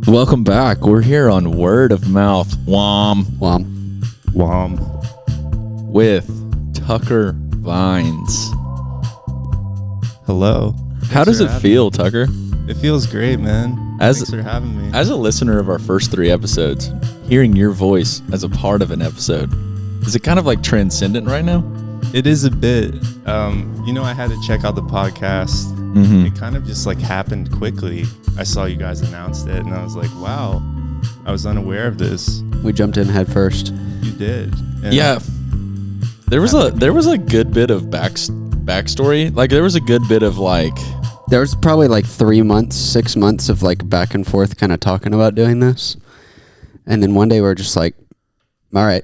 Welcome back. We're here on Word of Mouth, Wom, with Tucker Vines. Hello. How does it feel, Tucker? It feels great, man. Thanks for having me. As a listener of our first 3 episodes, hearing your voice as a part of an episode, is it kind of like transcendent right now? It is a bit. I had to check out the podcast. Mm-hmm. It kind of just like happened quickly. I saw you guys announced it, and I was like, wow, I was unaware of this. We jumped in head first. You did. And Yeah. There was a good bit of backstory. Like, there was a good bit of like... There was probably like 3 months, 6 months of like back and forth kind of talking about doing this. And then one day we were just like, all right,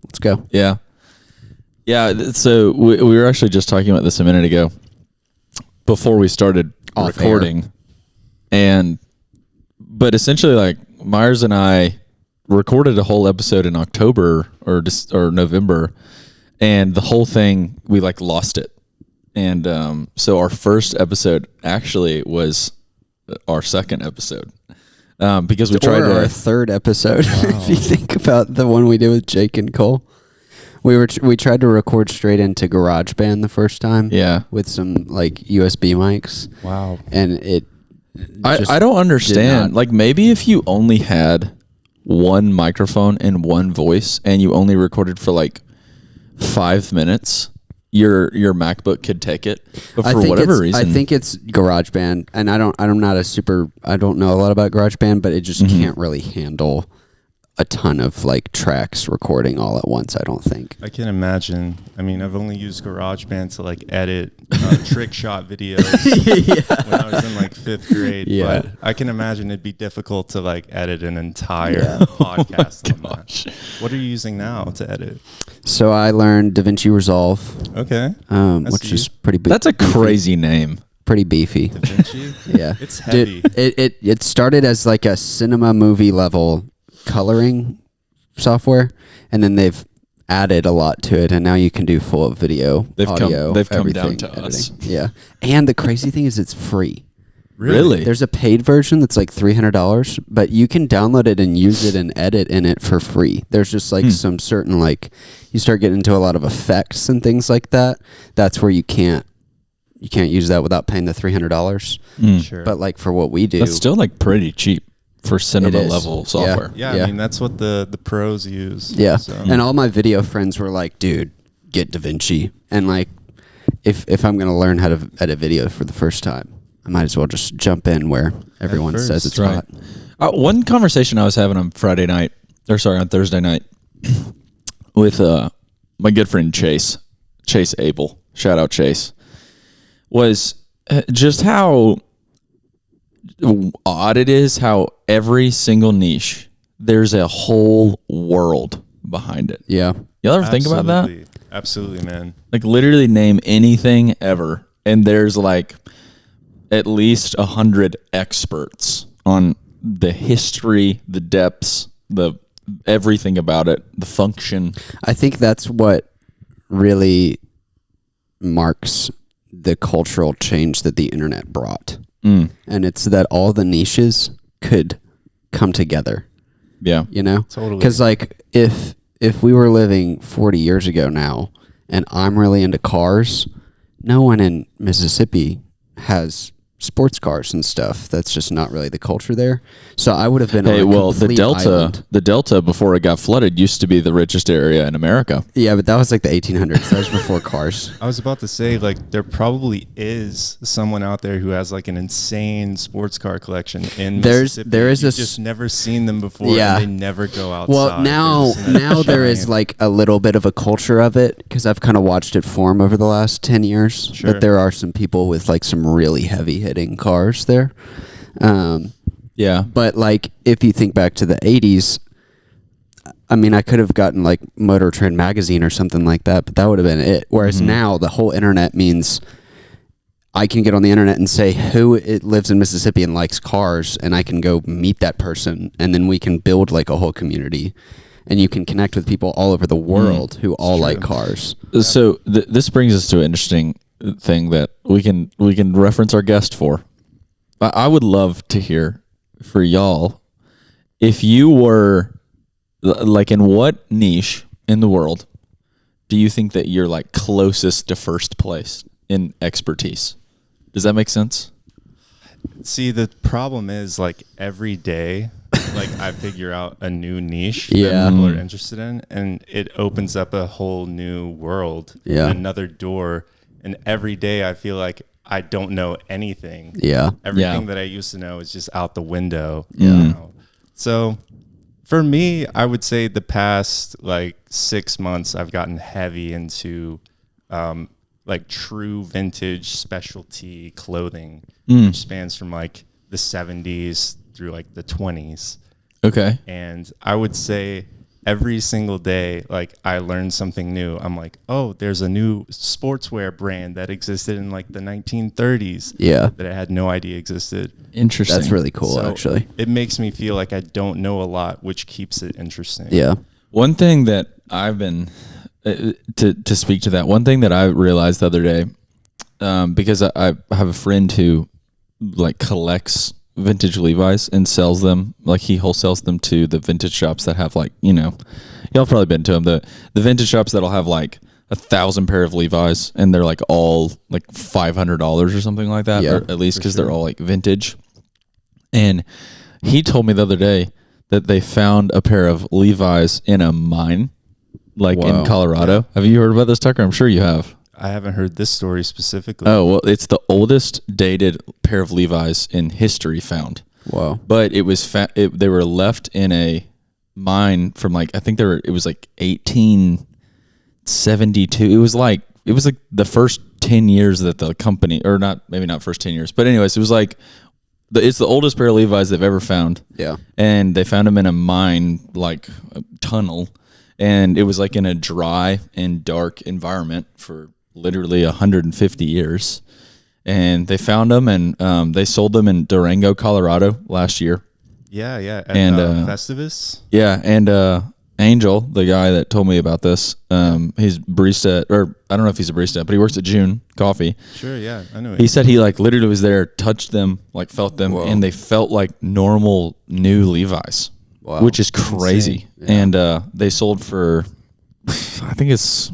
let's go. Yeah. Yeah, so we were actually just talking about this a minute ago before we started recording. But essentially, like, Myres and I recorded a whole episode in October or November, and the whole thing, we like lost it. And so our first episode actually was our second episode. Because we tried our third episode. Wow. If you think about the one we did with Jake and Cole. We tried to record straight into GarageBand the first time. Yeah. With some like USB mics. wow. And it I don't understand. Like, maybe if you only had one microphone and one voice and you only recorded for like 5 minutes, your MacBook could take it. But for whatever reason, I think it's GarageBand, and I don't know a lot about GarageBand, but it just can't really handle a ton of like tracks recording all at once, I don't think. I can imagine. I mean, I've only used GarageBand to like edit trick shot videos when I was in like 5th grade. Yeah. But I can imagine it'd be difficult to like edit an entire podcast on that. What are you using now to edit? So I learned DaVinci Resolve, Okay. which is pretty big. that's a crazy name. pretty beefy. DaVinci? Yeah. It's heavy. Dude, it started as like a cinema movie level coloring software, and then they've added a lot to it, and now you can do full video, audio. They've come everything, down to editing. us. Yeah, and the crazy thing is it's free. Really? There's a paid version that's like $300, but you can download it and use it and edit in it for free. There's just like some certain, like, you start getting into a lot of effects and things like that. That's where you can't use that without paying the $300. Sure. But like for what we do, That's still like pretty cheap for cinema It is. level software. Yeah, I mean, that's what the pros use. yeah. So. And all my video friends were like, dude, get DaVinci. And like, if I'm going to learn how to edit video for the first time, I might as well just jump in where everyone first, says it's right. hot. One conversation I was having on Thursday night with my good friend Chase Abel, shout out Chase, was just how odd it is how every single niche, there's a whole world behind it. Yeah. Y'all ever think about that? Absolutely, man. Like, literally name anything ever, and there's like at least 100 experts on the history, the depths, the everything about it, the function. I think that's what really marks the cultural change that the internet brought. And it's that all the niches could come together. Yeah. You know? Totally. Because like if we were living 40 years ago now and I'm really into cars, no one in Mississippi has sports cars and stuff. That's just not really the culture there. So I would have been on a complete island. The Delta before it got flooded used to be the richest area in America. Yeah, but that was like the 1800s. That was before cars. I was about to say, like, there probably is someone out there who has like an insane sports car collection in Mississippi. There is You've just never seen them before. Yeah. And they never go outside. Well, now there is like a little bit of a culture of it because I've kind of watched it form over the last 10 years. Sure. That there are some people with like some really heavy hitting cars there. Yeah. But like if you think back to the 80s, I mean, I could have gotten like Motor Trend magazine or something like that, but that would have been it. Whereas now the whole internet means I can get on the internet and say who it lives in Mississippi and likes cars, and I can go meet that person, and then we can build like a whole community, and you can connect with people all over the world who all like cars. So this brings us to an interesting thing that we can reference our guest for. I would love to hear for y'all if you were like in what niche in the world do you think that you're like closest to first place in expertise? Does that make sense? See, the problem is like every day, like I figure out a new niche Yeah. that people are interested in, and it opens up a whole new world, Yeah. another door. And every day I feel like I don't know anything. Yeah. Everything that I used to know is just out the window. Now. So for me, I would say the past like 6 months, I've gotten heavy into like true vintage specialty clothing, which spans from like the 70s through like the 20s. Okay. And I would say every single day, like I learn something new. I'm like, oh, there's a new sportswear brand that existed in like the 1930s. Yeah. That I had no idea existed. Interesting. That's really cool, So actually. it makes me feel like I don't know a lot, which keeps it interesting. Yeah. One thing that I've been to speak to that. One thing that I realized the other day, because I have a friend who like collects vintage Levi's and sells them. Like he wholesales them to the vintage shops that have like, you know, y'all probably been to them. The vintage shops that'll have like 1,000 pair of Levi's and they're like all like $500 or something like that, Yeah, or at least because they're all like vintage. And he told me the other day that they found a pair of Levi's in a mine, like in Colorado. Have you heard about this, Tucker? I'm sure you have. I haven't heard this story specifically. Oh, well, it's the oldest dated pair of Levi's in history found. Wow. But it was they were left in a mine from like I think it was like 1872. It was like the first 10 years that the company, or maybe not first 10 years, but anyways, it was like it's the oldest pair of Levi's they've ever found. Yeah. And they found them in a mine, like a tunnel, and it was like in a dry and dark environment for literally 150 years. And they found them, and they sold them in Durango, Colorado last year. Yeah. At Festivus. Yeah, and Angel, the guy that told me about this, he's barista, or I don't know if he's a barista, but he works at June Coffee. Sure, yeah, I know. He said he like literally was there, touched them, like felt them, and they felt like normal new Levi's, which is crazy. Yeah. And they sold for, I think it's,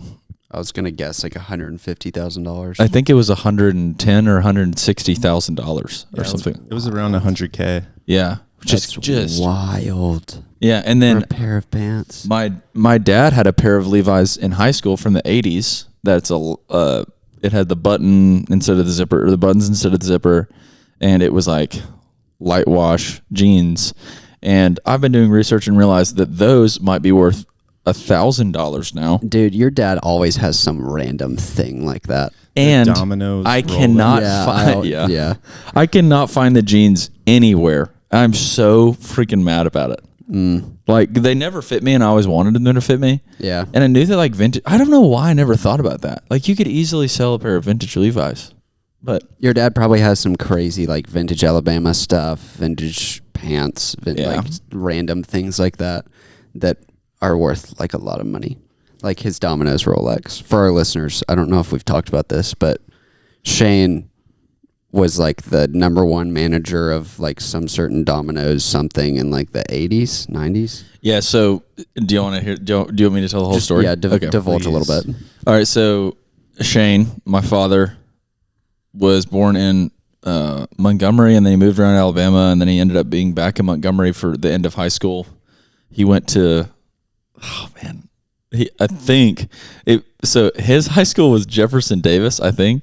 I was gonna guess like $150,000. I think it was $110,000 or $160,000 or something. It was around $100K. Yeah, which is just wild. Yeah, and then for a pair of pants. My dad had a pair of Levi's in high school from the 80s. That's it had the button instead of the zipper, or the buttons instead of the zipper, and it was like light wash jeans. And I've been doing research and realized that those might be worth $1,000 now. Dude, your dad always has some random thing like that. And Domino's, I Rolex. cannot find I cannot find the jeans anywhere. I'm so freaking mad about it. Like they never fit me, and I always wanted them to fit me. Yeah. And I knew that like vintage, I don't know why I never thought about that. Like you could easily sell a pair of vintage Levi's, but your dad probably has some crazy like vintage Alabama stuff, vintage pants, like random things like that are worth like a lot of money. Like his Domino's Rolex. For our listeners, I don't know if we've talked about this, but Shane was like the number one manager of like some certain Domino's something in like the 80s, 90s. Yeah, so do you want to hear, do you want me to tell the whole story? Yeah, divulge a little bit. All right, so Shane, my father, was born in Montgomery, and then he moved around Alabama, and then he ended up being back in Montgomery for the end of high school. He went to, so his high school was Jefferson Davis, I think.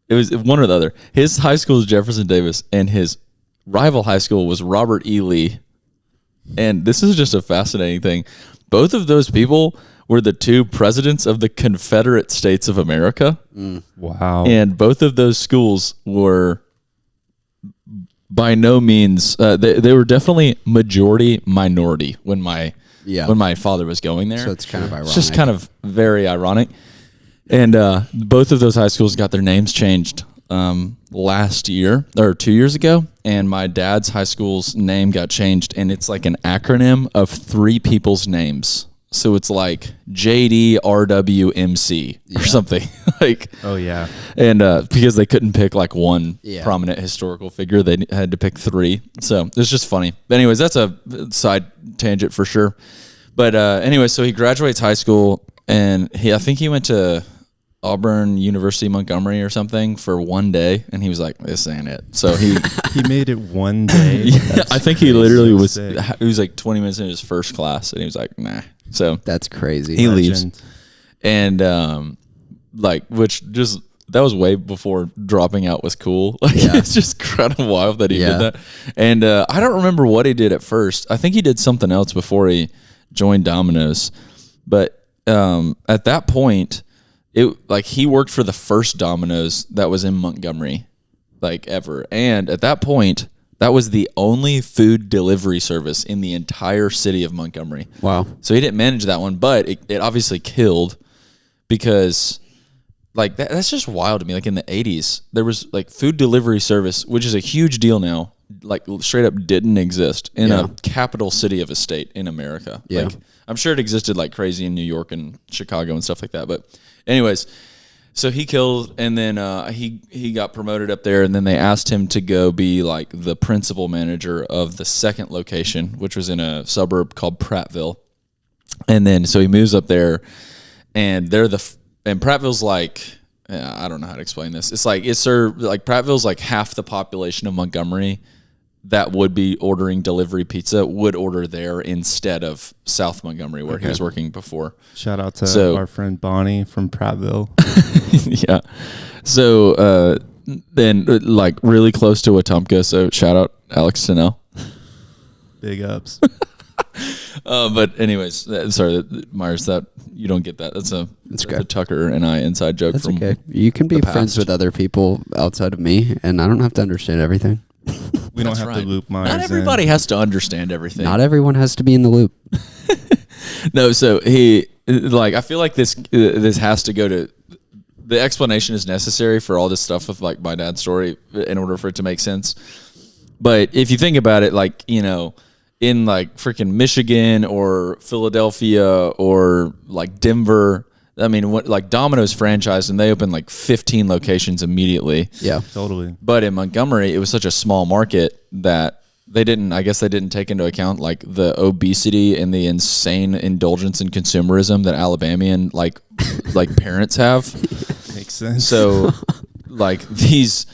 It was one or the other. His high school was Jefferson Davis, and his rival high school was Robert E. Lee. And this is just a fascinating thing. Both of those people were the two presidents of the Confederate States of America. Wow. And both of those schools were by no means, they were definitely majority minority when my father was going there. So it's kind of ironic. It's just kind of very ironic. And both of those high schools got their names changed last year or 2 years ago. And my dad's high school's name got changed, and it's like an acronym of three people's names. So it's like JDRWMC or something. Like, Oh yeah. and because they couldn't pick like one Yeah. prominent historical figure, they had to pick 3. So it's just funny. But anyways, that's a side tangent for sure. But anyway, so he graduates high school, and I think he went to Auburn University Montgomery or something for one day, and he was like, "This ain't it." So he He made it one day. yeah, I think he literally so was. sick. He was like 20 minutes into his first class, and he was like, "Nah." So That's crazy. he leaves, Legend. and like, which just that was way before dropping out was cool. Like, Yeah. it's just kind of wild that he Yeah. did that. And I don't remember what he did at first. I think he did something else before he joined Domino's. But at that point, he worked for the first Domino's that was in Montgomery, like ever. And at that point, that was the only food delivery service in the entire city of Montgomery. Wow. So he didn't manage that one, but it obviously killed because like that's just wild to me. Like in the 80s, there was like food delivery service, which is a huge deal now, like straight up didn't exist in Yeah. a capital city of a state in America. Yeah. Like I'm sure it existed like crazy in New York and Chicago and stuff like that. But anyways, so he killed, and then he got promoted up there, and then they asked him to go be like the principal manager of the second location, which was in a suburb called Prattville. And then so he moves up there, and and Prattville's like, I don't know how to explain this. It's like Prattville's like half the population of Montgomery that would be ordering delivery pizza would order there instead of South Montgomery where he was working before. Shout out to our friend Bonnie from Prattville. Yeah. So then like really close to Wetumpka. So shout out Alex Snell. Big ups. But anyways, sorry, Myres, that you don't get that. That's a Tucker and I inside joke. That's from okay. You can be the friends past. with other people outside of me, and I don't have to understand everything. We don't That's have right. to loop Myres Not everybody has to understand everything. Not everyone has to be in the loop. No, so he like I feel like this has to go to the explanation is necessary for all this stuff with like my dad's story in order for it to make sense. But if you think about it, like, you know, in like freaking Michigan or Philadelphia or like Denver, I mean, like Domino's franchised and they opened like 15 locations immediately. Yeah. Totally. But in Montgomery, it was such a small market that they didn't take into account like the obesity and the insane indulgence in consumerism that Alabamian like parents have. Makes sense. So like these,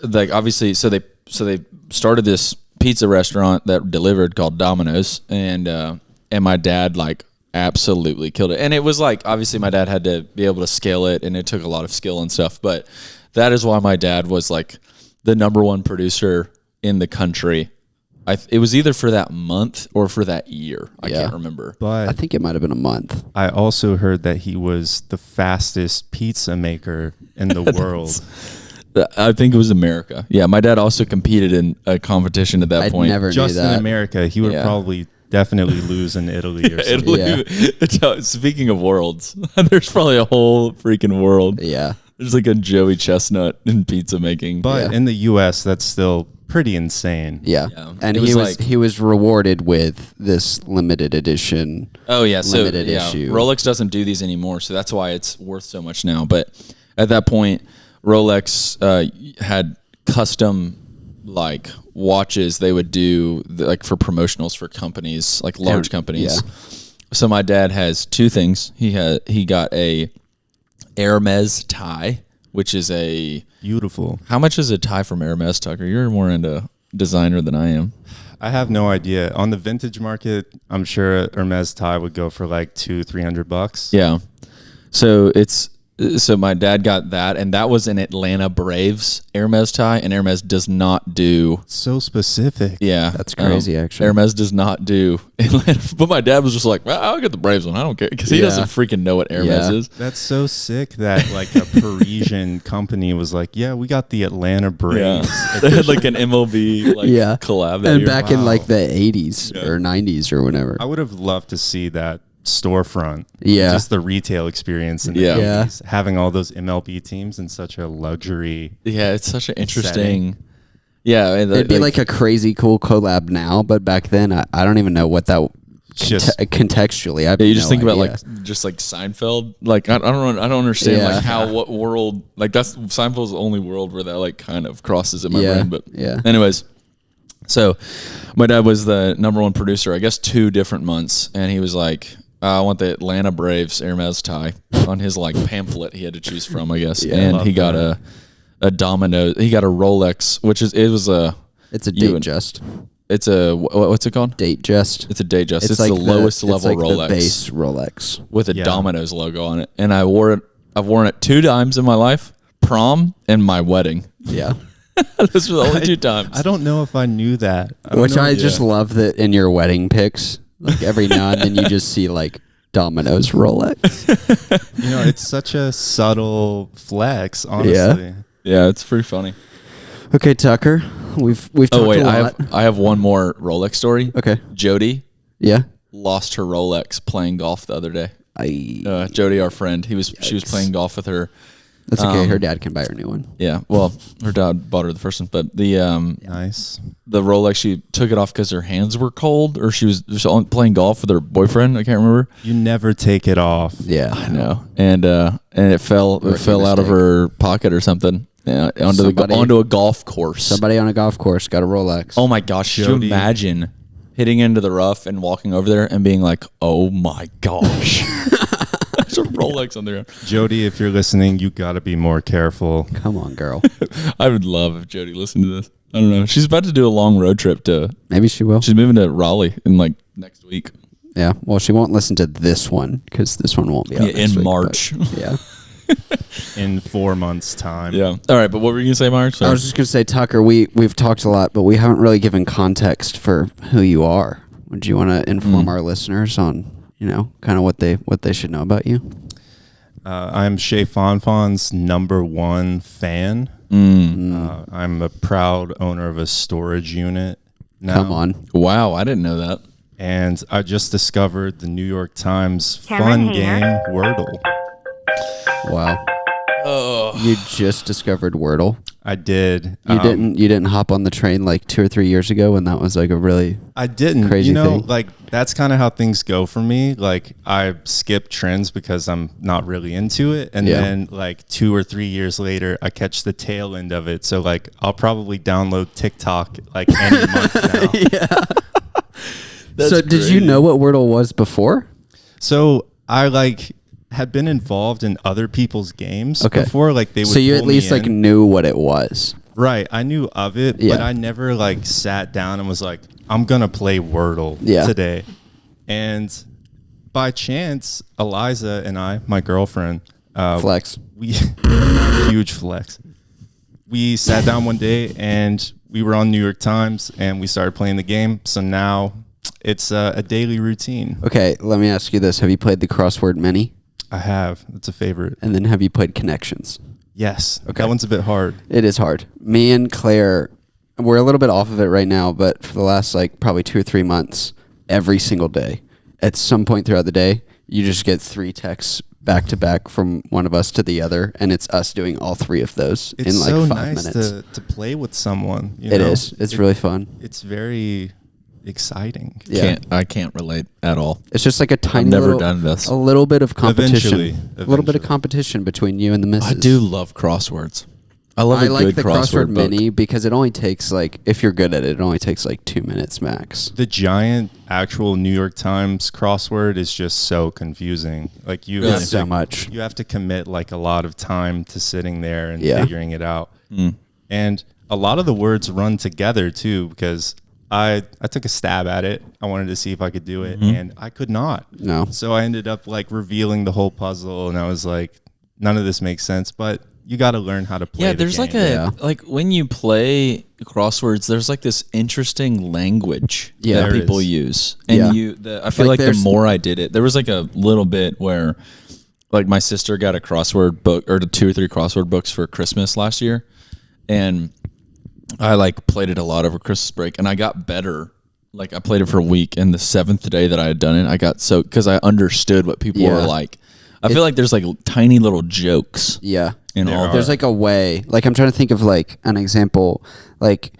like obviously, so they started this pizza restaurant that delivered called Domino's, and my dad like absolutely killed it. And it was like, obviously my dad had to be able to scale it, and it took a lot of skill and stuff, but that is why my dad was like the number one producer in the country. It was either for that month or for that year. I can't remember. But I think it might have been a month. I also heard that he was the fastest pizza maker in the world. I think it was America. Yeah, my dad also competed in a competition at that I'd point. never Just knew in that. America, he would probably definitely lose in Italy or something. Italy. Speaking of worlds, there's probably a whole freaking world. Yeah. There's like a Joey Chestnut in pizza making. But in the U.S., that's still pretty insane. Yeah. Yeah. And It he was rewarded with this limited edition. Oh yeah, so limited issue. Rolex doesn't do these anymore, so that's why it's worth so much now. But at that point, Rolex had custom like watches they would do like for promotionals for companies, like large companies. Yeah. So my dad has two things. He got a Hermes tie, which is a Beautiful. How much is a tie from Hermes, Tucker? You're more into designer than I am. I have no idea. On the vintage market, I'm sure a Hermes tie would go for like $200-$300. Yeah. So my dad got that, and that was an Atlanta Braves Hermes tie, and Hermes does not do. So specific. Yeah, That's crazy, actually. Hermes does not do Atlanta, but my dad was just like, well, I'll get the Braves one. I don't care, because he Yeah. doesn't freaking know what Hermes Yeah. is. That's so sick that like a Parisian company was like, yeah, we got the Atlanta Braves. Yeah, they had like an MLB like collab. That And year. back in like the 80s or 90s or whenever. I would have loved to see that storefront. Yeah. Just the retail experience in the Yeah. 80s, having all those MLB teams in such a luxury. Yeah, it's such an interesting. Yeah, and It'd be like a crazy cool collab now, but back then I don't even know what that just contextually. You just think about like just like Seinfeld. Like I don't understand like how what world like that's Seinfeld's the only world where that like kind of crosses in my brain. But anyways, so my dad was the #1 producer. I guess 2 different months, and he was like, I want the Atlanta Braves Hermes tie on his like pamphlet he had to choose from. I guess, and he got a domino. He got a Rolex, which is it's a Datejust. It's a what's it called? Datejust. It's a Datejust. It's like the lowest level Rolex. The base Rolex with a Domino's logo on it. And I wore it. I've worn it 2 times in my life: prom and my wedding. Yeah, those were the only 2 times. I don't know if I knew that. I just love that in your wedding pics. Like every now and then you just see like Domino's Rolex. It's such a subtle flex, honestly. Yeah, it's pretty funny. Okay, Tucker, we've talked a lot. I have one more Rolex story. Okay, Jody. Yeah, lost her Rolex playing golf the other day. Jody, our friend, she was playing golf with her. That's okay. Her dad can buy her a new one. Yeah, well, her dad bought her the first one, but the nice the Rolex, she took it off because her hands were cold, or she was playing golf with her boyfriend. I can't remember. You never take it off. Yeah, I know, and it fell out of her pocket or something. Yeah, onto a golf course. Somebody on a golf course got a Rolex. Oh my gosh! Could you imagine hitting into the rough and walking over there and being like, "Oh my gosh!" There's a Rolex on there. Jody, if you're listening, you got to be more careful. Come on, girl. I would love if Jody listened to this. I don't know. She's about to do a long road trip to. Maybe she will. She's moving to Raleigh in like next week. Yeah. Well, she won't listen to this one because this one won't be out in March. Yeah. In 4 months' time. Yeah. All right, but what were you gonna say, Myres? I was just gonna say, Tucker, we've talked a lot, but we haven't really given context for who you are. Would you want to inform our listeners on, kind of what they should know about you? I'm Shay Fonfon's #1 fan. I'm a proud owner of a storage unit now. Come on. Wow, I didn't know that. And I just discovered the New York Times fun game Wordle. Wow. Oh. You just discovered Wordle? I did. You didn't hop on the train like 2 or 3 years ago when that was like a really crazy thing? Like that's kind of how things go for me. Like I skip trends because I'm not really into it. And then like 2 or 3 years later, I catch the tail end of it. So like I'll probably download TikTok like any month now. Yeah. So did you know what Wordle was before? So I had been involved in other people's games before, like they would. So you at least like knew what it was, right? I knew of it, but I never like sat down and was like, "I'm gonna play Wordle today." And by chance, Eliza and I, my girlfriend, flex, huge flex. We sat down one day and we were on New York Times and we started playing the game. So now it's a daily routine. Okay, let me ask you this: have you played the Crossword Mini? I have. It's a favorite. And then have you played Connections? Yes. Okay. That one's a bit hard. It is hard. Me and Claire, we're a little bit off of it right now, but for the last like probably 2 or 3 months, every single day, at some point throughout the day, you just get 3 texts back to back from one of us to the other, and it's us doing all 3 of those in like so 5 nice minutes. To play with someone. It is. It's really fun. It's very exciting. Yeah. I can't relate at all. It's just like a tiny done this. A little bit of competition. Eventually. A little bit of competition between you and the missus. I do love crosswords. I love a good the crossword book. Mini because it only takes like, if you're good at it, it only takes like 2 minutes max. The giant actual New York Times crossword is just so confusing. Like you have so much. You have to commit like a lot of time to sitting there and figuring it out. And a lot of the words run together too, because I took a stab at it. I wanted to see if I could do it, and I could not. No. So I ended up like revealing the whole puzzle, and I was like, none of this makes sense, but you got to learn how to play. Yeah, there's like like when you play crosswords, there's like this interesting language that people use, and I feel like the more I did it, there was like a little bit where, like my sister got a crossword book or 2 or 3 crossword books for Christmas last year, and I like played it a lot over Christmas break, and I got better. Like I played it for a week, and the 7th day that I had done it, I got because I understood what people were like. I feel like there's like tiny little jokes. Yeah. In all there's like a way. Like I'm trying to think of like an example. Like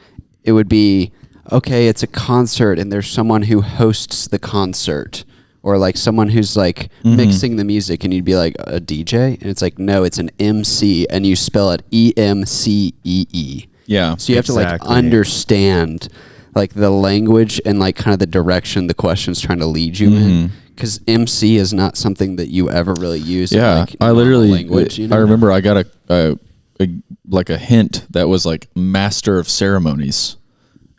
it would be, okay, it's a concert and there's someone who hosts the concert, or like someone who's like mixing the music, and you'd be like, a DJ? And it's like, no, it's an MC, and you spell it EMCEE. Yeah. So you have to like understand like the language and like kind of the direction the question's trying to lead you in. Because MC is not something that you ever really use. Yeah, in, like, I literally, language, you know? I remember I got a hint that was like master of ceremonies,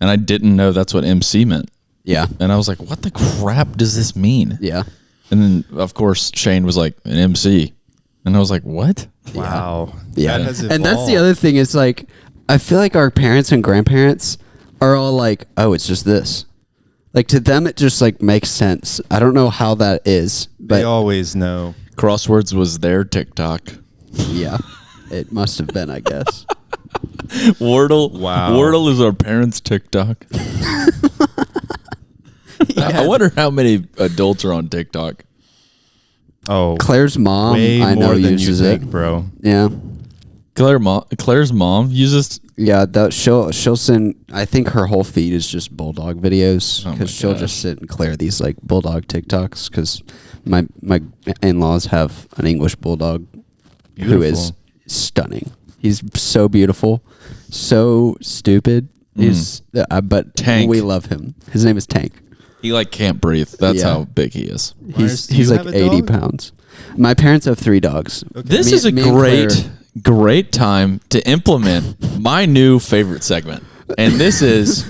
and I didn't know that's what MC meant. Yeah. And I was like, what the crap does this mean? Yeah. And then of course Shane was like, an MC, and I was like, what? Wow. Yeah. That has And that's the evolved. other thing is like, I feel like our parents and grandparents are all like, oh, it's just this. Like to them, it just like makes sense. I don't know how that is, but They always know. Crosswords was their TikTok. yeah, it must have been, I guess. Wordle. Wow. Wordle is our parents' TikTok. I wonder how many adults are on TikTok. Oh, Claire's mom, way I know, more than uses you it. think, bro. Yeah. Claire's mom uses. Yeah, that she'll send. I think her whole feed is just bulldog videos Oh my because she'll gosh. just sit and clear these like bulldog TikToks because my in-laws have an English bulldog who is stunning. He's so beautiful, so stupid. He's but Tank. we love him. His name is Tank. He like can't breathe. That's Yeah. how big he is. Myres, do He's you like have a 80 dog? pounds. My parents have 3 dogs. This Me- is a me and great time to implement my new favorite segment. And this is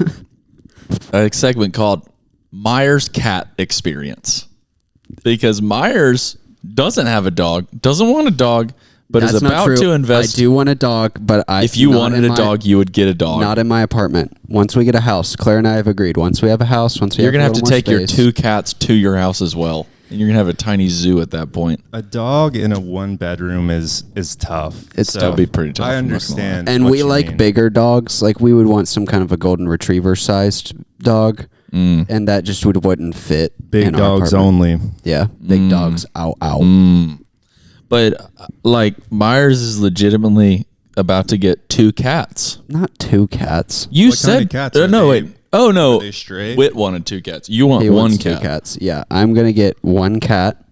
a segment called Myres Cat Experience. Because Myres doesn't have a dog, doesn't want a dog, but That's is not about true. to invest. I do want a dog, but If you not wanted in a dog, you would get a dog. Not in my apartment. Once we get a house, Claire and I have agreed. Once we have a house, once we You're have going to have a to little take your more 2 cats to your house as well. And you're going to have a tiny zoo at that point. A dog in a 1-bedroom is tough. It's That'd be pretty tough. I I'm not gonna lie. understand. and what we you like mean. bigger dogs. Like we would want some kind of a golden retriever sized dog, and that just wouldn't fit. big in our dogs apartment. only. Yeah, big dogs. Ow, ow. But like Myres is legitimately about to get 2 cats. Not 2 cats. You What said kind of cats are no they? wait. Oh no. Are they stray? Whit wanted 2 cats. You want He one wants 2 cat. cats. Yeah, I'm gonna get 1 cat.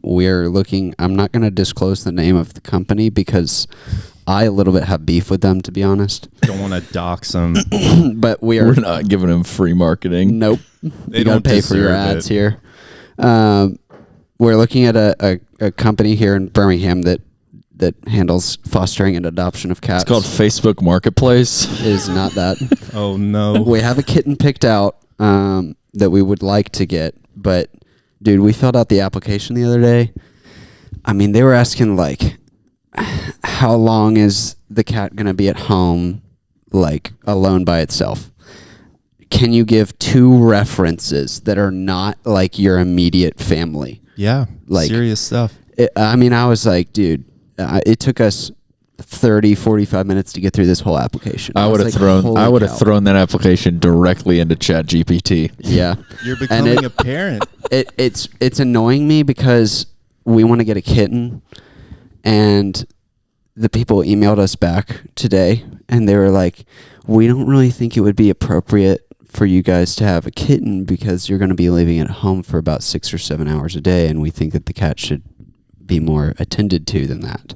We're looking. I'm not gonna disclose the name of the company because I a little bit have beef with them, to be honest. Don't want to dox them. But we are. We're not giving him free marketing. Nope. They You gotta don't pay for your deserve ads it. here. We're looking at a company here in Birmingham that handles fostering and adoption of cats. It's called Facebook Marketplace. It is not that. Oh no. We have a kitten picked out that we would like to get, but dude, we filled out the application the other day. I mean, they were asking like, how long is the cat gonna be at home, like alone by itself? Can you give 2 references that are not like your immediate family? Yeah. Like- serious stuff. I mean, I was like, dude, it took us 30, 45 minutes to get through this whole application. I was would have like, thrown holy I would have cow. thrown that application directly into ChatGPT. Yeah. You're And becoming a parent. it's annoying me because we want to get a kitten, and the people emailed us back today and they were like, we don't really think it would be appropriate for you guys to have a kitten because you're going to be living at home for about 6 or 7 hours a day, and we think that the cat should be more attended to than that.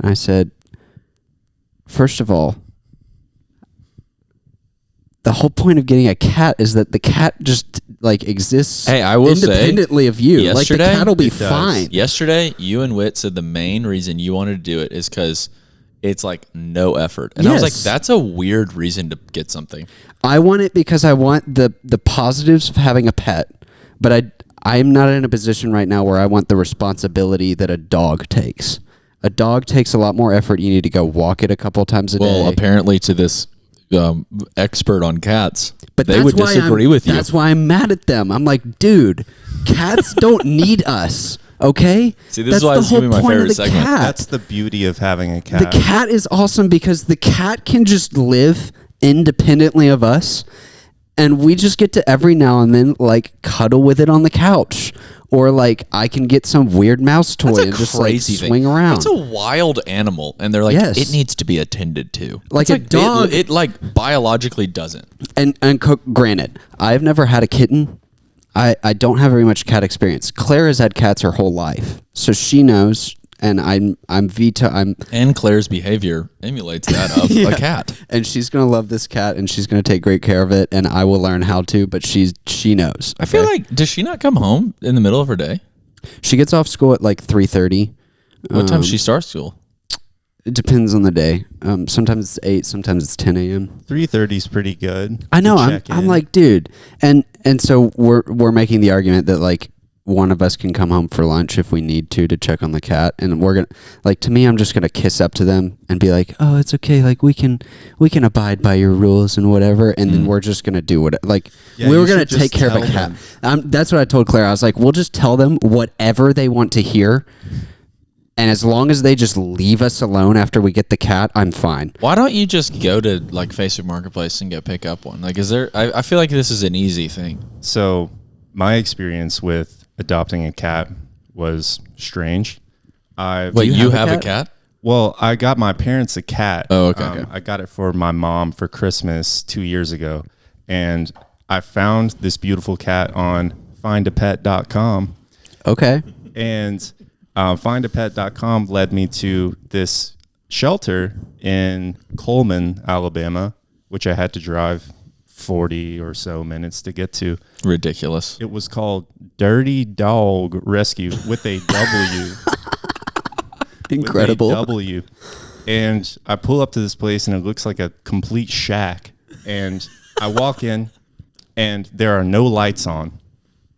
And I said, first of all, the whole point of getting a cat is that the cat just like exists Hey, I will say, independently of you. Like the yesterday, cat will be it does. fine. Yesterday, you and Whit said the main reason you wanted to do it is because it's like no effort. And I was like, Yes. that's a weird reason to get something. I want it because I want the positives of having a pet, but I'm not in a position right now where I want the responsibility that a dog takes. A dog takes a lot more effort. You need to go walk it a couple times a Well, day. apparently to this expert on cats, But they that's would why disagree with you. That's why I'm mad at them. I'm like, dude, cats don't need us. Okay. See, this is why this is gonna be my favorite segment. That's the beauty of having a cat. The cat is awesome because the cat can just live independently of us, And we just get to every now and then like cuddle with it on the couch. Or like I can get some weird mouse toy and just like swing around. It's a wild animal, and they're like, Yes. it needs to be attended to. Like it's a dog. It like biologically doesn't. And granted, I've never had a kitten. I don't have very much cat experience. Claire has had cats her whole life, so she knows. And And Claire's behavior emulates that of a cat. And she's gonna love this cat, and she's gonna take great care of it. And I will learn how to, but she knows. I feel like, does she not come home in the middle of her day? She gets off school at like 3:30. What time does she start school? It depends on the day. Sometimes it's 8, sometimes it's 10 a.m. 3:30 is pretty good. I know. to check I'm in. like, dude, and so we're making the argument that like one of us can come home for lunch if we need to check on the cat, and we're gonna like, to me, I'm just gonna kiss up to them and be like, oh, it's okay, like we can abide by your rules and whatever, and then we're just gonna do what we you were gonna should just take care of a tell cat. them. That's what I told Claire. I was like, we'll just tell them whatever they want to hear. And as long as they just leave us alone after we get the cat, I'm fine. Why don't you just go to like Facebook Marketplace and go pick up one? Like, is there? I feel like this is an easy thing. So my experience with adopting a cat was strange. Wait, you have a cat? Well, I got my parents a cat. Oh, okay, okay. I got it for my mom for Christmas 2 years ago. And I found this beautiful cat on findapet.com. Okay. And findapet.com led me to this shelter in Coleman, Alabama, which I had to drive 40 or so minutes to get to. Ridiculous. It was called Dirty Dog Rescue with a W. Incredible. With a W. And I pull up to this place and it looks like a complete shack. And I walk in and there are no lights on.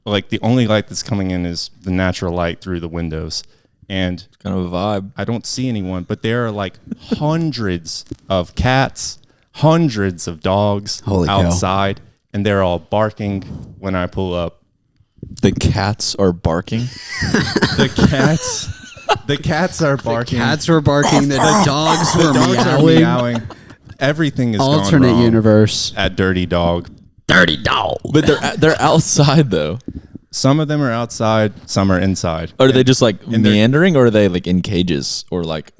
Like the only light that's coming in is the natural light through the windows. And It's kind of a vibe. I don't see anyone, but there are like hundreds of cats, hundreds of dogs Holy cow. outside, and they're all barking when I pull up. The cats are barking. The cats are barking. Cats were barking. The dogs were Dogs are meowing. meowing. Everything is gone Alternate wrong universe. at Dirty Dog. Dirty dog. But they're outside though. Some of them are outside, some are inside. Or are they just like and they're- meandering, or are they like in cages or like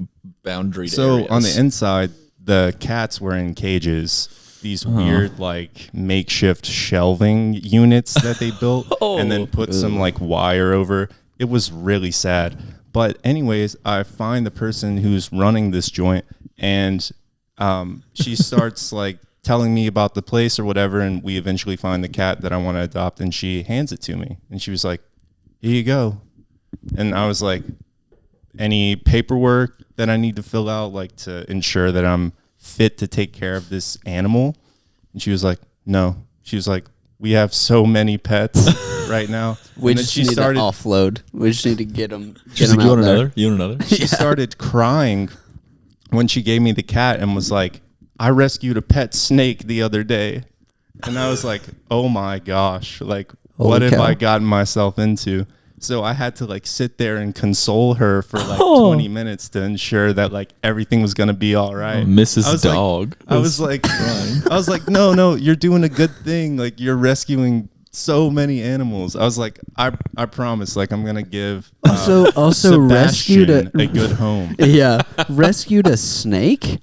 boundary So areas? on the inside, the cats were in cages. These weird like makeshift shelving units that they built and then put some like wire over. It was really sad. But anyways, I find the person who's running this joint and she starts like telling me about the place or whatever, and we eventually find the cat that I want to adopt, and she hands it to me. And she was like, here you go. And I was like, any paperwork that I need to fill out, like to ensure that I'm fit to take care of this animal? And she was like, no. She was like, we have so many pets right now. We And then just need to offload. We just need to get them. She's like, you want another? You want another? She started crying when she gave me the cat and was like, I rescued a pet snake the other day. And I was like, oh my gosh, like, what have cow. I gotten myself into? So I had to like sit there and console her for like 20 minutes to ensure that like everything was going to be all right. Mrs. I was Dog. I was like, no, you're doing a good thing. Like you're rescuing so many animals. I was like, I promise, like I'm going to give Also rescued Sebastian a good home. Yeah, rescued a snake.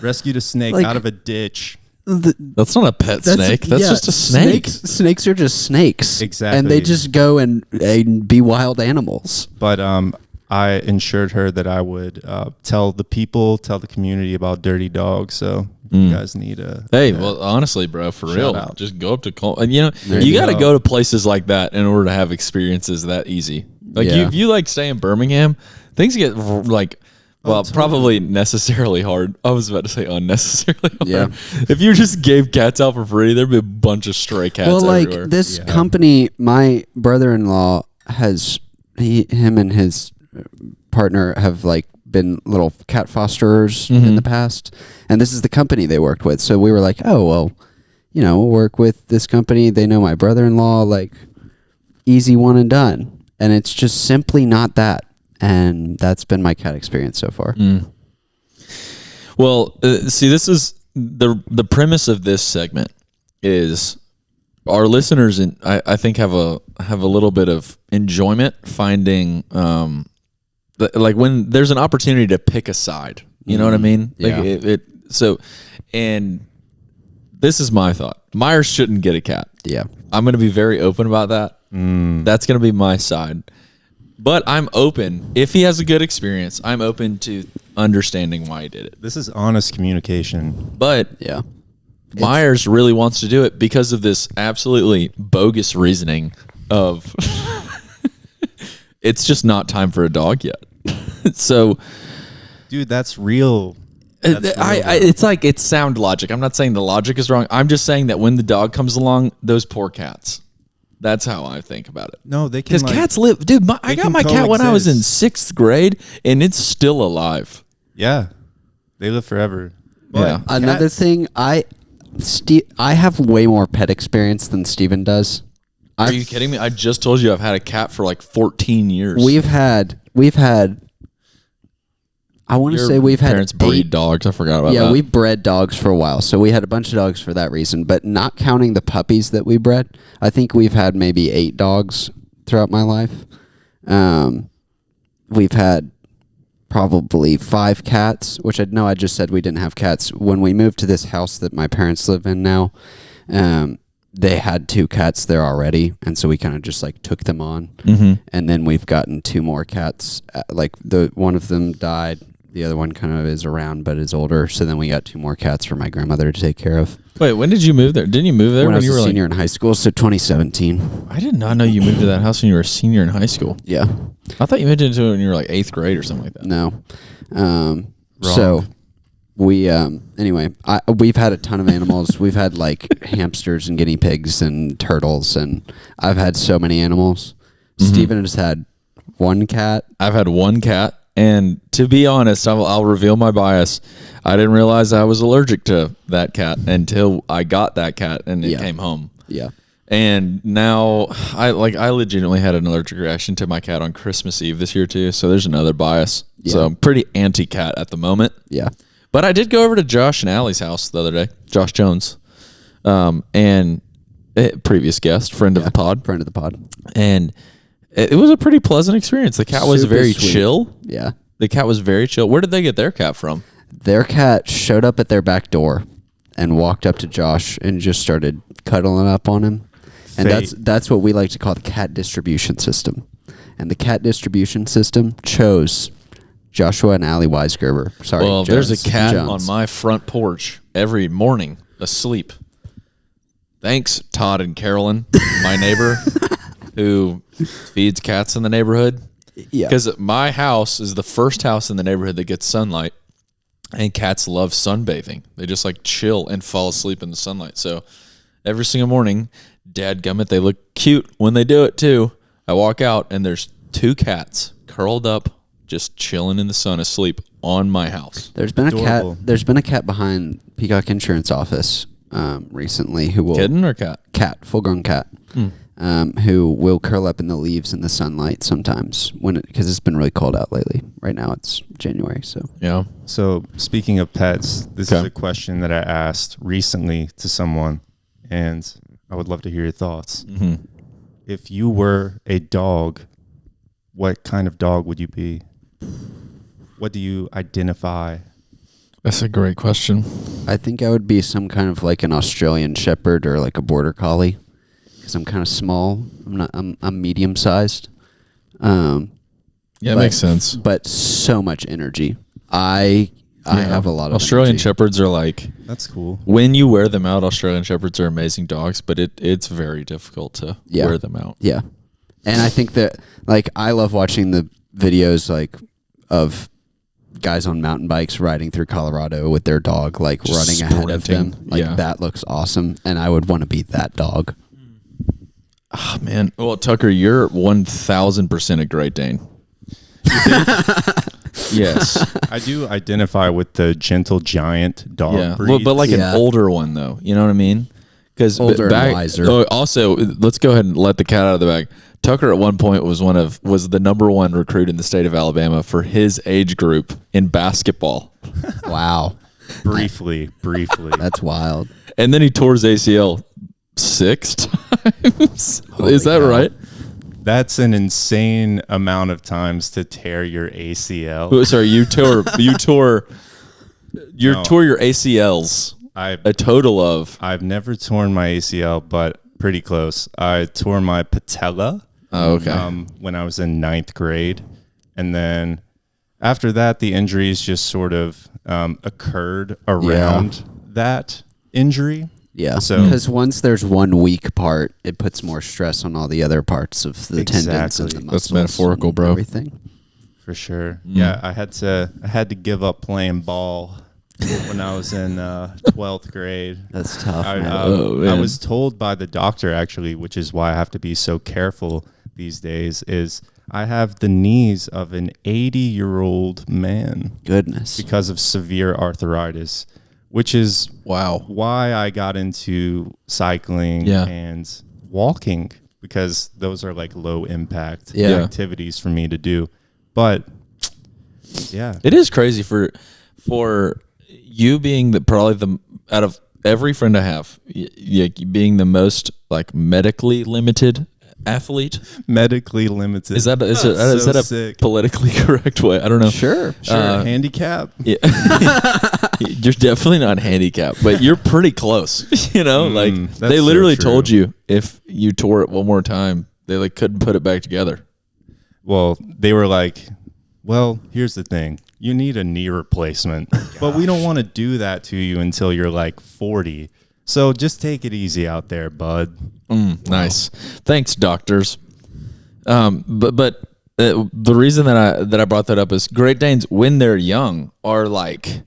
Rescued a snake Like- out of a ditch. That's not a pet snake. That's just a snake. Snakes are just snakes. Exactly. And they just go and be wild animals. But I ensured her that I would tell the community about Dirty Dog. So if you guys need a Hey, well, honestly, bro, for real, out. just go up to Col- and you know, There you you got to go. go to places like that in order to have experiences that easy. Like Yeah. if you like stay in Birmingham, things get like. Well, probably necessarily hard. I was about to say unnecessarily hard. Yeah. If you just gave cats out for free, there'd be a bunch of stray cats Well, like everywhere. this company, my brother-in-law has him and his partner have like been little cat fosterers in the past, and this is the company they worked with. So we were like, oh well, you know, we'll work with this company. They know my brother-in-law, like easy one and done. And it's just simply not that. And that's been my cat experience so far. Well, see, this is the premise of this segment is our listeners, and I think have a little bit of enjoyment finding, like when there's an opportunity to pick a side. You know what I mean? Yeah. Like and this is my thought. Myres shouldn't get a cat. Yeah. I'm going to be very open about that. That's going to be my side. But I'm open. If he has a good experience, I'm open to understanding why he did it. This is honest communication. But Yeah. Myres really wants to do it because of this absolutely bogus reasoning of it's just not time for a dog yet. So, Dude, that's real. That's real, it's like it's sound logic. I'm not saying the logic is wrong. I'm just saying that when the dog comes along, those poor cats. That's how I think about it. No, they can. Because cats live, dude. I got can my cat when I was in coexist. 6th grade, and it's still alive. Yeah, they live forever. Yeah. Another thing, I have way more pet experience than Steven does. Are you kidding me? I just told you I've had a cat for like 14 years. We've had. I want to Your say we've had parents breed 8 dogs. I forgot about that. Yeah, we bred dogs for a while, so we had a bunch of dogs for that reason. But not counting the puppies that we bred, I think we've had maybe 8 dogs throughout my life. We've had probably 5 cats, which I know I just said we didn't have cats. When we moved to this house that my parents live in now, they had 2 cats there already, and so we kind of just like took them on. And then we've gotten 2 more cats. Like one of them died. The other one kind of is around, but is older. So then we got 2 more cats for my grandmother to take care of. Wait, when did you move there? Didn't you move there When I was you a were senior in high school, so 2017. I did not know you moved to that house when you were a senior in high school. Yeah. I thought you moved into it when you were like 8th grade or something like that. No. So we anyway, we've had a ton of animals. We've had like hamsters and guinea pigs and turtles, and I've had so many animals. Steven has had 1 cat. I've had 1 cat, and to be honest, I'll reveal my bias. I didn't realize I was allergic to that cat until I got that cat and it came home. Yeah. And now I legitimately had an allergic reaction to my cat on Christmas Eve this year too. So there's another bias. Yeah. So I'm pretty anti-cat at the moment. Yeah. But I did go over to Josh and Allie's house the other day, Josh Jones, and previous guest, friend of the pod. And it was a pretty pleasant experience. The cat was Super very sweet. chill. Yeah. The cat was very chill. Where did they get their cat from? Their cat showed up at their back door and walked up to Josh and just started cuddling up on him. And that's what we like to call the cat distribution system. And the cat distribution system chose Joshua and Allie Weisgerber. Sorry, Well, Jones, there's a cat Jones. on my front porch every morning asleep. Thanks, Todd and Carolyn, my neighbor, who feeds cats in the neighborhood. Yeah. Because my house is the first house in the neighborhood that gets sunlight, and cats love sunbathing. They just like chill and fall asleep in the sunlight. So every single morning, dadgummit, they look cute when they do it too. I walk out and there's 2 cats curled up, just chilling in the sun, asleep on my house. There's been Adorable. a cat. There's been a cat behind Peacock Insurance office recently who will Kitten or cat? full-grown cat, who will curl up in the leaves in the sunlight sometimes because it's been really cold out lately. Right now it's January, so Yeah. So speaking of pets, this is Okay. a question that I asked recently to someone, and I would love to hear your thoughts. If you were a dog, what kind of dog would you be? What do you identify? That's a great question. I think I would be some kind of like an Australian Shepherd or like a Border Collie because I'm kind of small. I'm medium sized. Yeah, it makes sense. But so much energy. I have a lot of Australian energy. Shepherds are like, That's cool. when you wear them out, Australian Shepherds are amazing dogs, but it's very difficult to wear them out. Yeah. And I think that like I love watching the videos like of guys on mountain bikes riding through Colorado with their dog like Just running ahead of them. sprinting. Like Yeah. that looks awesome and I would want to be that dog. Oh, man. Well, Tucker, you're 1,000% a Great Dane. Yes. I do identify with the gentle giant dog Yeah. breed. Well, but like Yeah. an older one, though. You know what I mean? Because Older and wiser. Also, let's go ahead and let the cat out of the bag. Tucker at one point was the number 1 recruit in the state of Alabama for his age group in basketball. Wow. briefly. That's wild. And then he tore his ACL 6 times. Is that cow. right? That's an insane amount of times to tear your ACL. Oh, sorry, you tore No. tore your ACLs a total of. I've never torn my ACL, but pretty close. I tore my patella. Oh, okay. When I was in 9th grade, and then after that, the injuries just sort of occurred around that injury. Yeah. So- because once there's one weak part, it puts more stress on all the other parts of the tendons and the Exactly. muscles. That's metaphorical, and bro. Everything. For sure. Yeah, I had to give up playing ball when I was in 12th grade. That's tough. I, man. Oh, I man. was told by the doctor, actually, which is why I have to be so careful these days, is I have the knees of an 80-year-old man Goodness. because of severe arthritis, which is Wow. why I got into cycling Yeah. and walking, because those are like low impact Yeah. activities for me to do. But yeah, It is crazy for you being probably the out of every friend I have, being the most like medically limited athlete. medically limited. Is that is So that a sick. politically correct way? I don't know. Sure. Sure, handicap. Yeah. You're definitely not handicapped, but you're pretty close. Like that's they so literally true. told you if you tore it one more time, they like couldn't put it back together. Well, they were like, well, here's the thing. You need a knee replacement, but we don't want to do that to you until you're like 40. So just take it easy out there, bud. Nice. Thanks, doctors. But the reason that I brought that up is Great Danes, when they're young, are like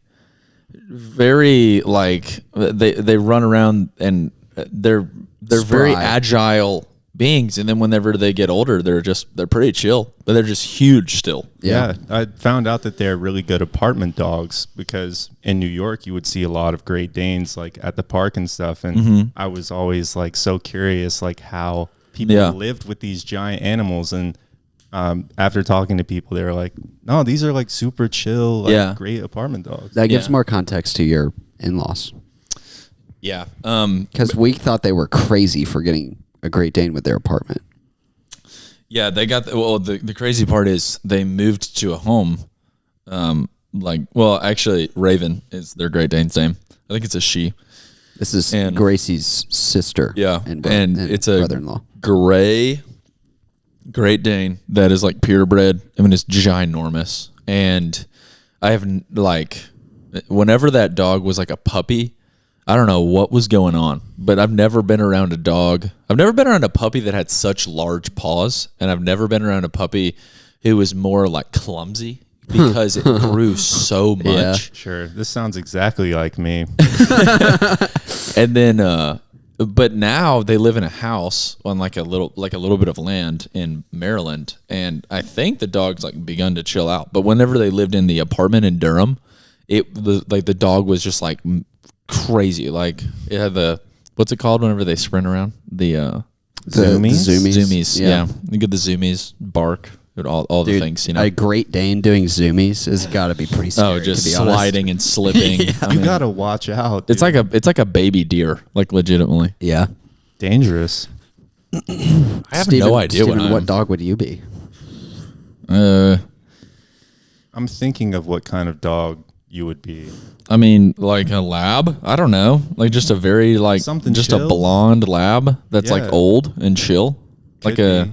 very like they run around and they're very Spry. agile beings, and then whenever they get older, they're pretty chill, but they're just huge still. Yeah, I found out that they're really good apartment dogs, because in New York you would see a lot of Great Danes like at the park and stuff, and I was always like so curious like how people Yeah. lived with these giant animals, and after talking to people, they were like, no, these are like super chill, like Yeah. great apartment dogs. That gives Yeah. more context to your in-laws. Yeah. Because we thought they were crazy for getting a Great Dane with their apartment. Yeah, they got the crazy part is they moved to a home. Actually, Raven is their Great Dane's name. I think it's a she. This is And- Gracie's sister. Yeah, and it's a brother-in-law. gray Great Dane that is like purebred. I mean, it's ginormous. And I have whenever that dog was like a puppy, I don't know what was going on, but I've never been around a dog. I've never been around a puppy that had such large paws, and I've never been around a puppy who was more like clumsy because it grew so much. Yeah. Sure, this sounds exactly like me. And then, but now they live in a house on like a little bit of land in Maryland, and I think the dog's like begun to chill out. But whenever they lived in the apartment in Durham, the dog was just like crazy. Like it had what's it called whenever they sprint around? The Zoomies? zoomies. Yeah. You get the zoomies bark. All the Dude, things, a Great Dane doing zoomies has got to be pretty scary. just to be honest. sliding and slipping. I You mean, gotta watch out. it's dude. like a baby deer, like legitimately. Yeah. dangerous. I have Steven, no idea Steven, what dog would you be? Uh, I'm thinking of what kind of dog you would be. I mean, like a lab. I don't know, like just a very like Something just chill? a blonde lab that's Yeah. like old and chill, Could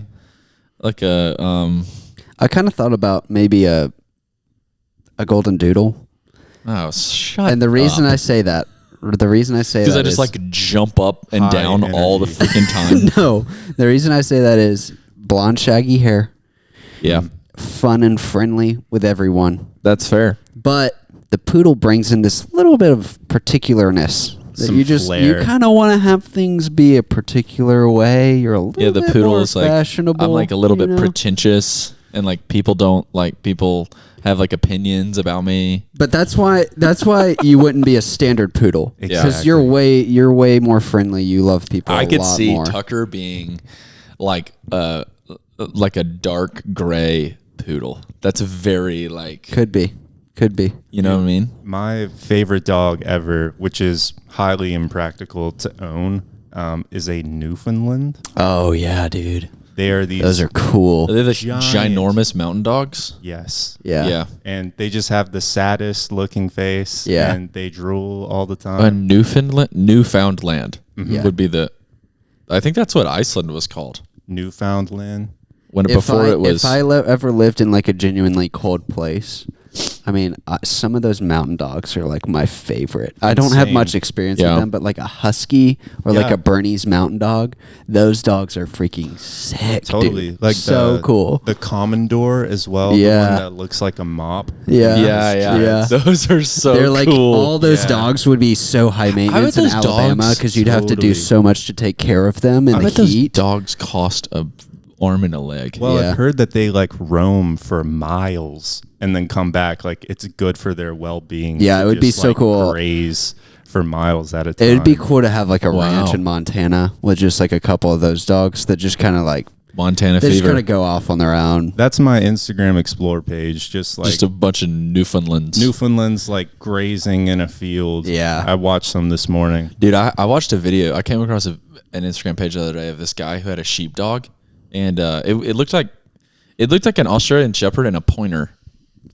like a I kind of thought about maybe a golden doodle. Oh, shut. And the reason up. I say that, Because I just is- like jump up and High down all the energy. freaking time. no, the reason I say that is blonde, shaggy hair, Yeah, fun and friendly with everyone. that's fair. But the poodle brings in this little bit of particularness that Some you flair. kind of want to have things be a particular way. You're a little Yeah, the bit poodle more is like fashionable. I'm like a little you bit know? pretentious, and like people have like opinions about me. But that's why you wouldn't be a standard poodle because Exactly. you're way more friendly. You love people. I a could lot see more. Tucker being like a dark gray poodle. That's very like Could be. you know what I mean? My favorite dog ever, which is highly impractical to own, is a Newfoundland. Oh yeah, dude. They are these. Those are cool. Are they the Giant. ginormous mountain dogs? Yes. Yeah. Yeah. And they just have the saddest looking face. Yeah. And they drool all the A time. Newfoundland Yeah. would be I think that's what Iceland was called. Newfoundland. When before it was. If I ever lived in like a genuinely cold place, I mean, some of those mountain dogs are like my favorite. I don't have Insane. much experience Yeah. with them, but like a husky or like Yeah. a Bernese mountain dog, those dogs are freaking sick. Totally. dude. Like so cool. The Commodore as well. Yeah. The one that looks like a mop. Yeah. yeah. Those are so They're like cool. all those Yeah. dogs would be so high maintenance in those Alabama dogs- because you'd have to do Totally. so much to take care of them in I the bet those heat. dogs cost a arm and a leg. Well, Yeah. I've heard that they like roam for miles and then come back. Like it's good for their well-being. Yeah, to it would be just, so like, cool. Graze for miles at a time. It'd be cool to have like a Wow. ranch in Montana with just like a couple of those dogs that just kind of like Montana they just fever. kind of go off on their own. That's my Instagram Explore page. Just like Just a bunch of Newfoundlands. Newfoundlands like grazing in a field. Yeah. I watched some this morning. Dude, I watched a video. I came across an Instagram page the other day of this guy who had a sheepdog, and it looked like an Australian Shepherd and a Pointer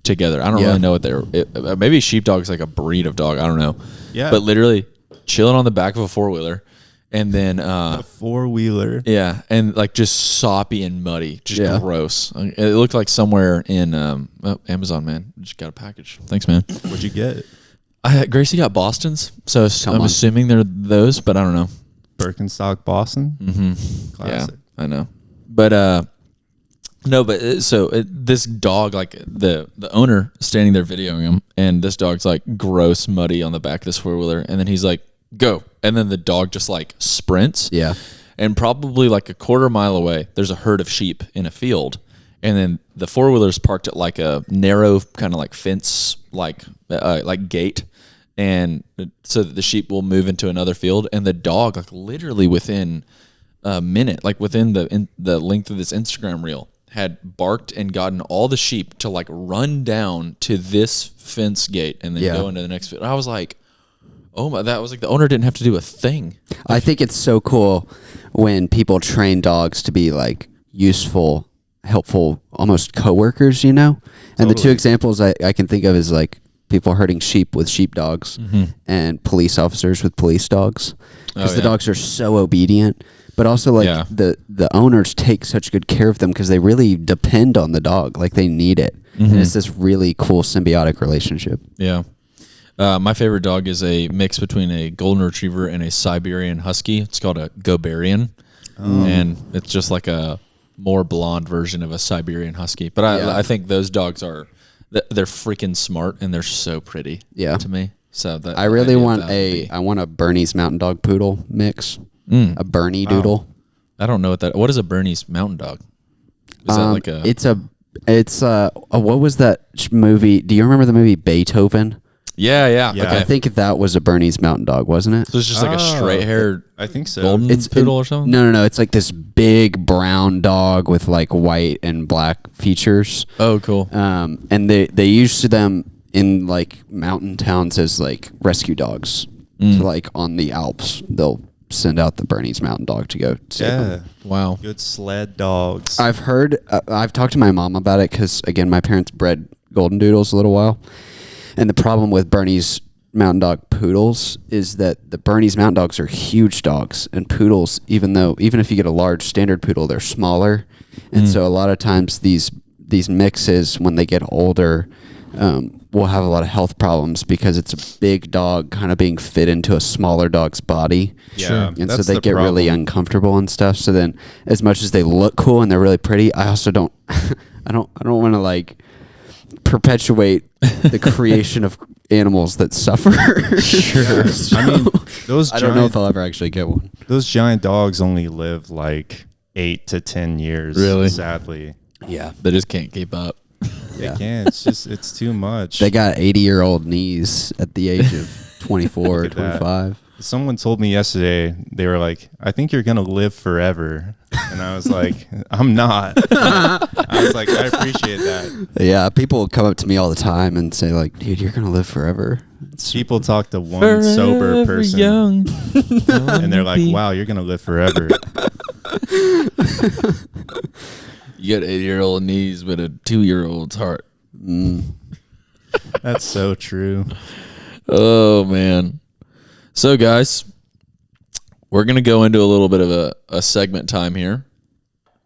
together. I don't Yeah. really know what they're. Maybe sheepdog's like a breed of dog. I don't know. Yeah. But literally chilling on the back of a 4-wheeler, and then A 4-wheeler. yeah, and like just soppy and muddy, just Yeah. gross. It looked like somewhere in Amazon. Man, just got a package. Thanks, man. What'd you get? Gracie got Boston's, so I'm on. assuming they're those, but I don't know. Birkenstock Boston. Mm-hmm. Classic. Yeah, I know. But no, but this dog, like the owner standing there videoing him, and this dog's like gross, muddy on the back of this 4-wheeler, and then he's like, "Go!" And then the dog just like sprints. Yeah. And probably like a quarter mile away, there's a herd of sheep in a field, and then the 4-wheeler's parked at like a narrow kind of like fence, like gate. And so that the sheep will move into another field, and the dog, like literally within a minute, like within the length of this Instagram reel, had barked and gotten all the sheep to like run down to this fence gate and then Yeah. go into the next field. I was like, oh my, that was like the owner didn't have to do a thing. I think it's so cool when people train dogs to be like useful, helpful, almost coworkers, you know? And the two Totally. examples I can think of is like people herding sheep with sheepdogs and police officers with police dogs. Because the yeah. dogs are so obedient. But also like Yeah. the owners take such good care of them because they really depend on the dog. Like they need it. And it's this really cool symbiotic relationship. Yeah. My favorite dog is a mix between a golden retriever and a Siberian husky. It's called a Goberian, and it's just like a more blonde version of a Siberian husky. But I think those dogs they're freaking smart and they're so pretty. Yeah. To me. So that I really idea of want that would be- I want a Bernese Mountain Dog Poodle mix. A Bernie Doodle. I don't know what is a Bernese mountain dog? Is that like a? It's what was that movie? Do you remember the movie Beethoven? Yeah. Yeah. Okay. I think that was a Bernese Mountain Dog, wasn't it? So it's just like a straight haired I think so. golden poodle or something. No. It's like this big brown dog with like white and black features. Oh, cool. And they used them in like mountain towns as like rescue dogs. So like on the Alps, they'll send out the Bernese Mountain Dog to go save them. Yeah. Wow. Good sled dogs. I've heard, I've talked to my mom about it because, again, my parents bred golden doodles a little while. And the problem with Bernese Mountain Dog poodles is that the Bernese Mountain Dogs are huge dogs. And poodles, even if you get a large standard poodle, they're smaller. And so a lot of times these mixes, when they get older, will have a lot of health problems because it's a big dog kind of being fit into a smaller dog's body. Yeah, And so that's they the get really problem. uncomfortable and stuff. So then as much as they look cool and they're really pretty, I also don't I don't want to like perpetuate the creation of animals that suffer. Sure. I mean, those I don't know if giant, I'll ever actually get one. those giant dogs only live like 8 to 10 years. Really? Sadly. Yeah. They just can't keep up. Yeah. They can't. It's too much. They got 80-year-old knees at the age of 24 or Look at that. 25. Someone told me yesterday, they were like, I think you're going to live forever. And I was like, I'm not. I was like, I appreciate that. Yeah, people come up to me all the time and say like, dude, you're going to live forever. People talk to one sober person young. and they're like, wow, you're going to live forever. You got 8-year-old knees, but a 2-year-old's heart. That's so true. Oh, man. So, guys, we're going to go into a little bit of a segment time here.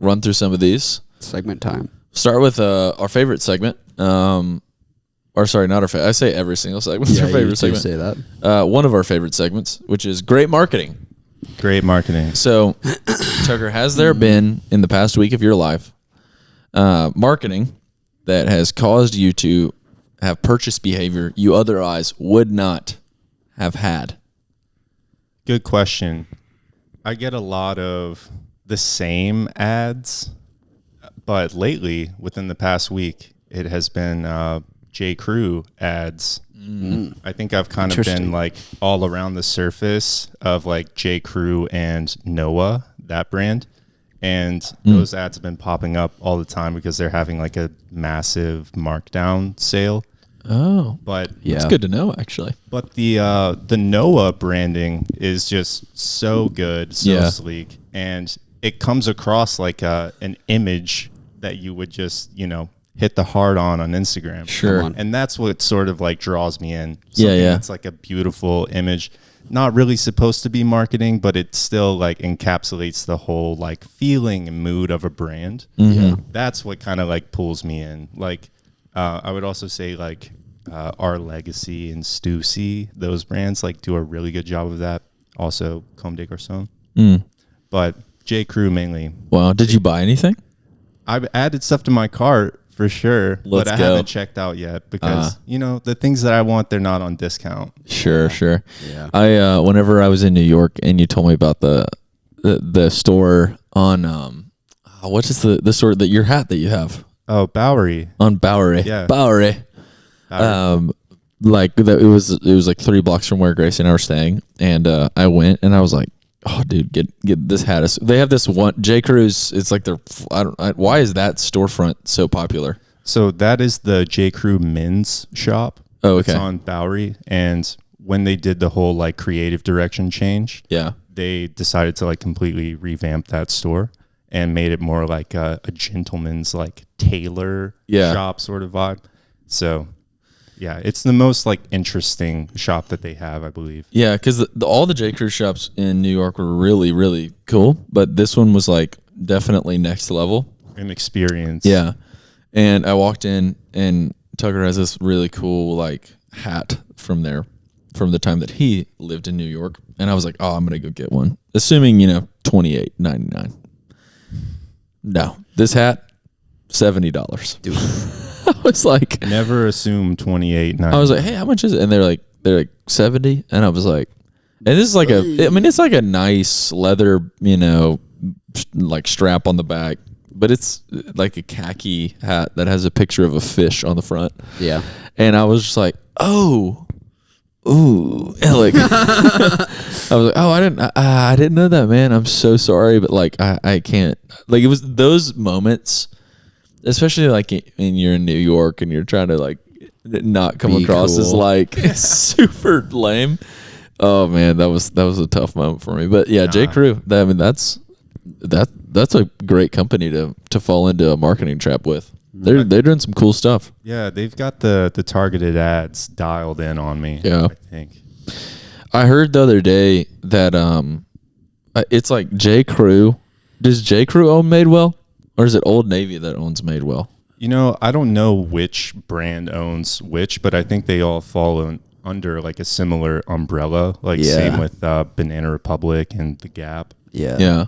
Run through some of these. Segment time. Start with our favorite segment. Or sorry, not our favorite. I say every single segment. Yeah, our favorite you segment. say that. One of our favorite segments, which is great marketing. Great marketing. So, Tucker, has there been in the past week of your life marketing that has caused you to have purchase behavior you otherwise would not have had? Good question. I get a lot of the same ads, but lately, within the past week, it has been J. Crew ads. I think I've kind of been like all around the surface of like J. Crew and Noah, that brand. And those ads have been popping up all the time because they're having like a massive markdown sale. Oh, But Yeah. it's good to know, actually. But the Noah branding is just so good, so Yeah. sleek, and it comes across like an image that you would just, hit the heart on Instagram. Sure. on. And that's what sort of like draws me in. Yeah. It's like a beautiful image. Not really supposed to be marketing, but it still like encapsulates the whole like feeling and mood of a brand. Mm-hmm. That's what kind of like pulls me in. Like I would also say like Our Legacy and Stussy, those brands like do a really good job of that. Also Comme des Garçons. But J. Crew mainly. Wow. Did you buy anything? I've added stuff to my cart for sure, Let's but I go. haven't checked out yet because the things that I want, they're not on discount. Sure. Yeah. I whenever I was in New York and you told me about the store on what is the store that your hat that you have Oh, Bowery. on Bowery? Yeah. Bowery. Like that it was like 3 blocks from where Grace and I were staying, and I went and I was like, oh, dude, get this hat. They have this one J. Crew's. It's like why is that storefront so popular? So that is the J. Crew men's shop. Oh, It's okay. on Bowery. And when they did the whole like creative direction change, Yeah. they decided to like completely revamp that store and made it more like a gentleman's like tailor shop sort of vibe. So yeah, it's the most like interesting shop that they have, I believe. Yeah, because all the J. Crew shops in New York were really, really cool, but this one was like definitely next level. An experience. Yeah, and I walked in, and Tucker has this really cool like hat from the time that he lived in New York, and I was like, oh, I'm gonna go get one, assuming $28.99. No, this hat $70. Dude. I was like, Never assume 28.9. I was like, hey, how much is it? And they're like 70, and I was like, and this is like it's like a nice leather, like strap on the back, but it's like a khaki hat that has a picture of a fish on the front. Yeah. And I was just like, oh, ooh, and like I was like, oh, I didn't know that, man. I'm so sorry, but like I can't. Like it was those moments, especially like when you're in New York and you're trying to like not come Be across as cool. like super lame. Oh man, that was a tough moment for me. But yeah, J. Crew. That's a great company to fall into a marketing trap with. They're doing some cool stuff. Yeah, they've got the targeted ads dialed in on me. Yeah. I think. I heard the other day that it's like J. Crew. Does J. Crew own Madewell, or is it Old Navy that owns Madewell? I don't know which brand owns which, but I think they all fall under like a similar umbrella. Like Yeah. same with Banana Republic and The Gap. Yeah. Yeah.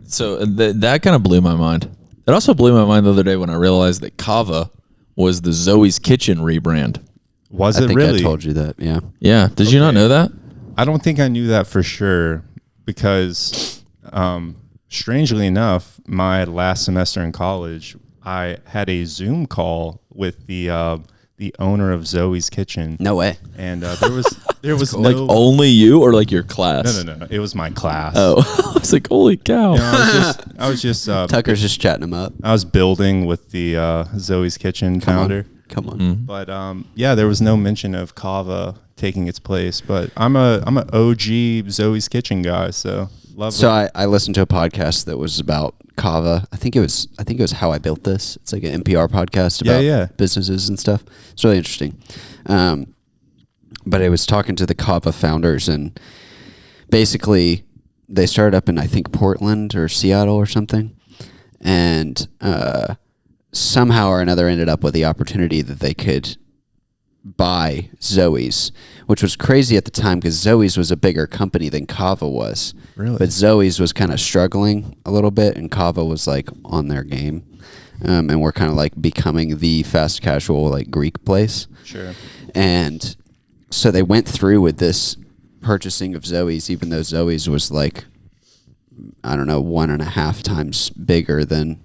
So that kind of blew my mind. It also blew my mind the other day when I realized that Kava was the Zoe's Kitchen rebrand. Was I it think really? I told you that. Yeah. Yeah. Did you not know that? I don't think I knew that for sure because, strangely enough, my last semester in college, I had a Zoom call with the owner of Zoe's Kitchen. No way. And there was Like no only you or like your class? no. It was my class. Oh, I was like, holy cow. I was just Tucker's just chatting him up. I was building with the Zoe's Kitchen founder. Come on. But yeah, there was no mention of Kava taking its place. But I'm a OG Zoe's Kitchen guy, so love So it. I listened to a podcast that was about kava. I think it was How I Built This. It's like an NPR podcast about businesses and stuff. It's really interesting. But it was talking to the kava founders, and basically they started up in, I think, Portland or Seattle or something, and somehow or another ended up with the opportunity that they could buy Zoe's, which was crazy at the time because Zoe's was a bigger company than Kava was. Really? But Zoe's was kind of struggling a little bit, and Kava was like on their game. And we're kind of like becoming the fast casual like Greek place. Sure. And so they went through with this purchasing of Zoe's, even though Zoe's was like, I don't know, 1.5 times bigger than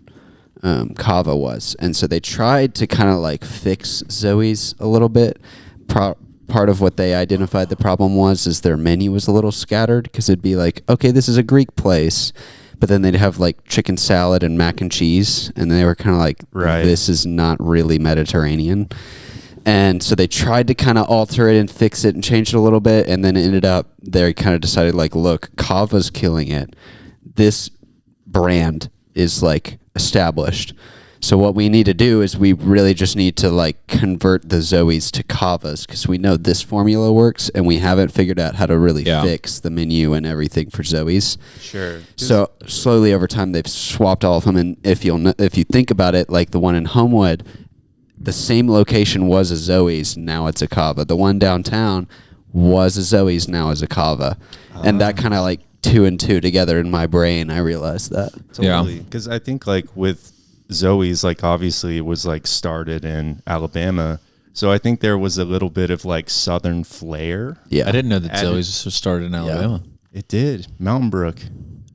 Kava was. And so they tried to kind of like fix Zoe's a little bit. Part of what they identified the problem was is their menu was a little scattered, because it'd be like, okay, this is a Greek place, but then they'd have like chicken salad and mac and cheese, and they were kind of like, Right. This is not really Mediterranean. And so they tried to kind of alter it and fix it and change it a little bit, and then it ended up, they kind of decided like, look, Kava's killing it. This brand is like established. So what we need to do is we really just need to like convert the Zoe's to Kavas, because we know this formula works, and we haven't figured out how to really fix the menu and everything for Zoe's. Sure. So slowly over time they've swapped all of them, and if you think about it, like the one in Homewood, the same location was a Zoe's, now it's a Kava. The one downtown was a Zoe's, now is a Kava. And that kind of like 2 and 2 together in my brain, I realized that. Totally. Because I think like with Zoe's, like obviously it was like started in Alabama. So I think there was a little bit of like Southern flair. Yeah. I didn't know that Zoe's was started in Alabama. It did. Mountain Brook.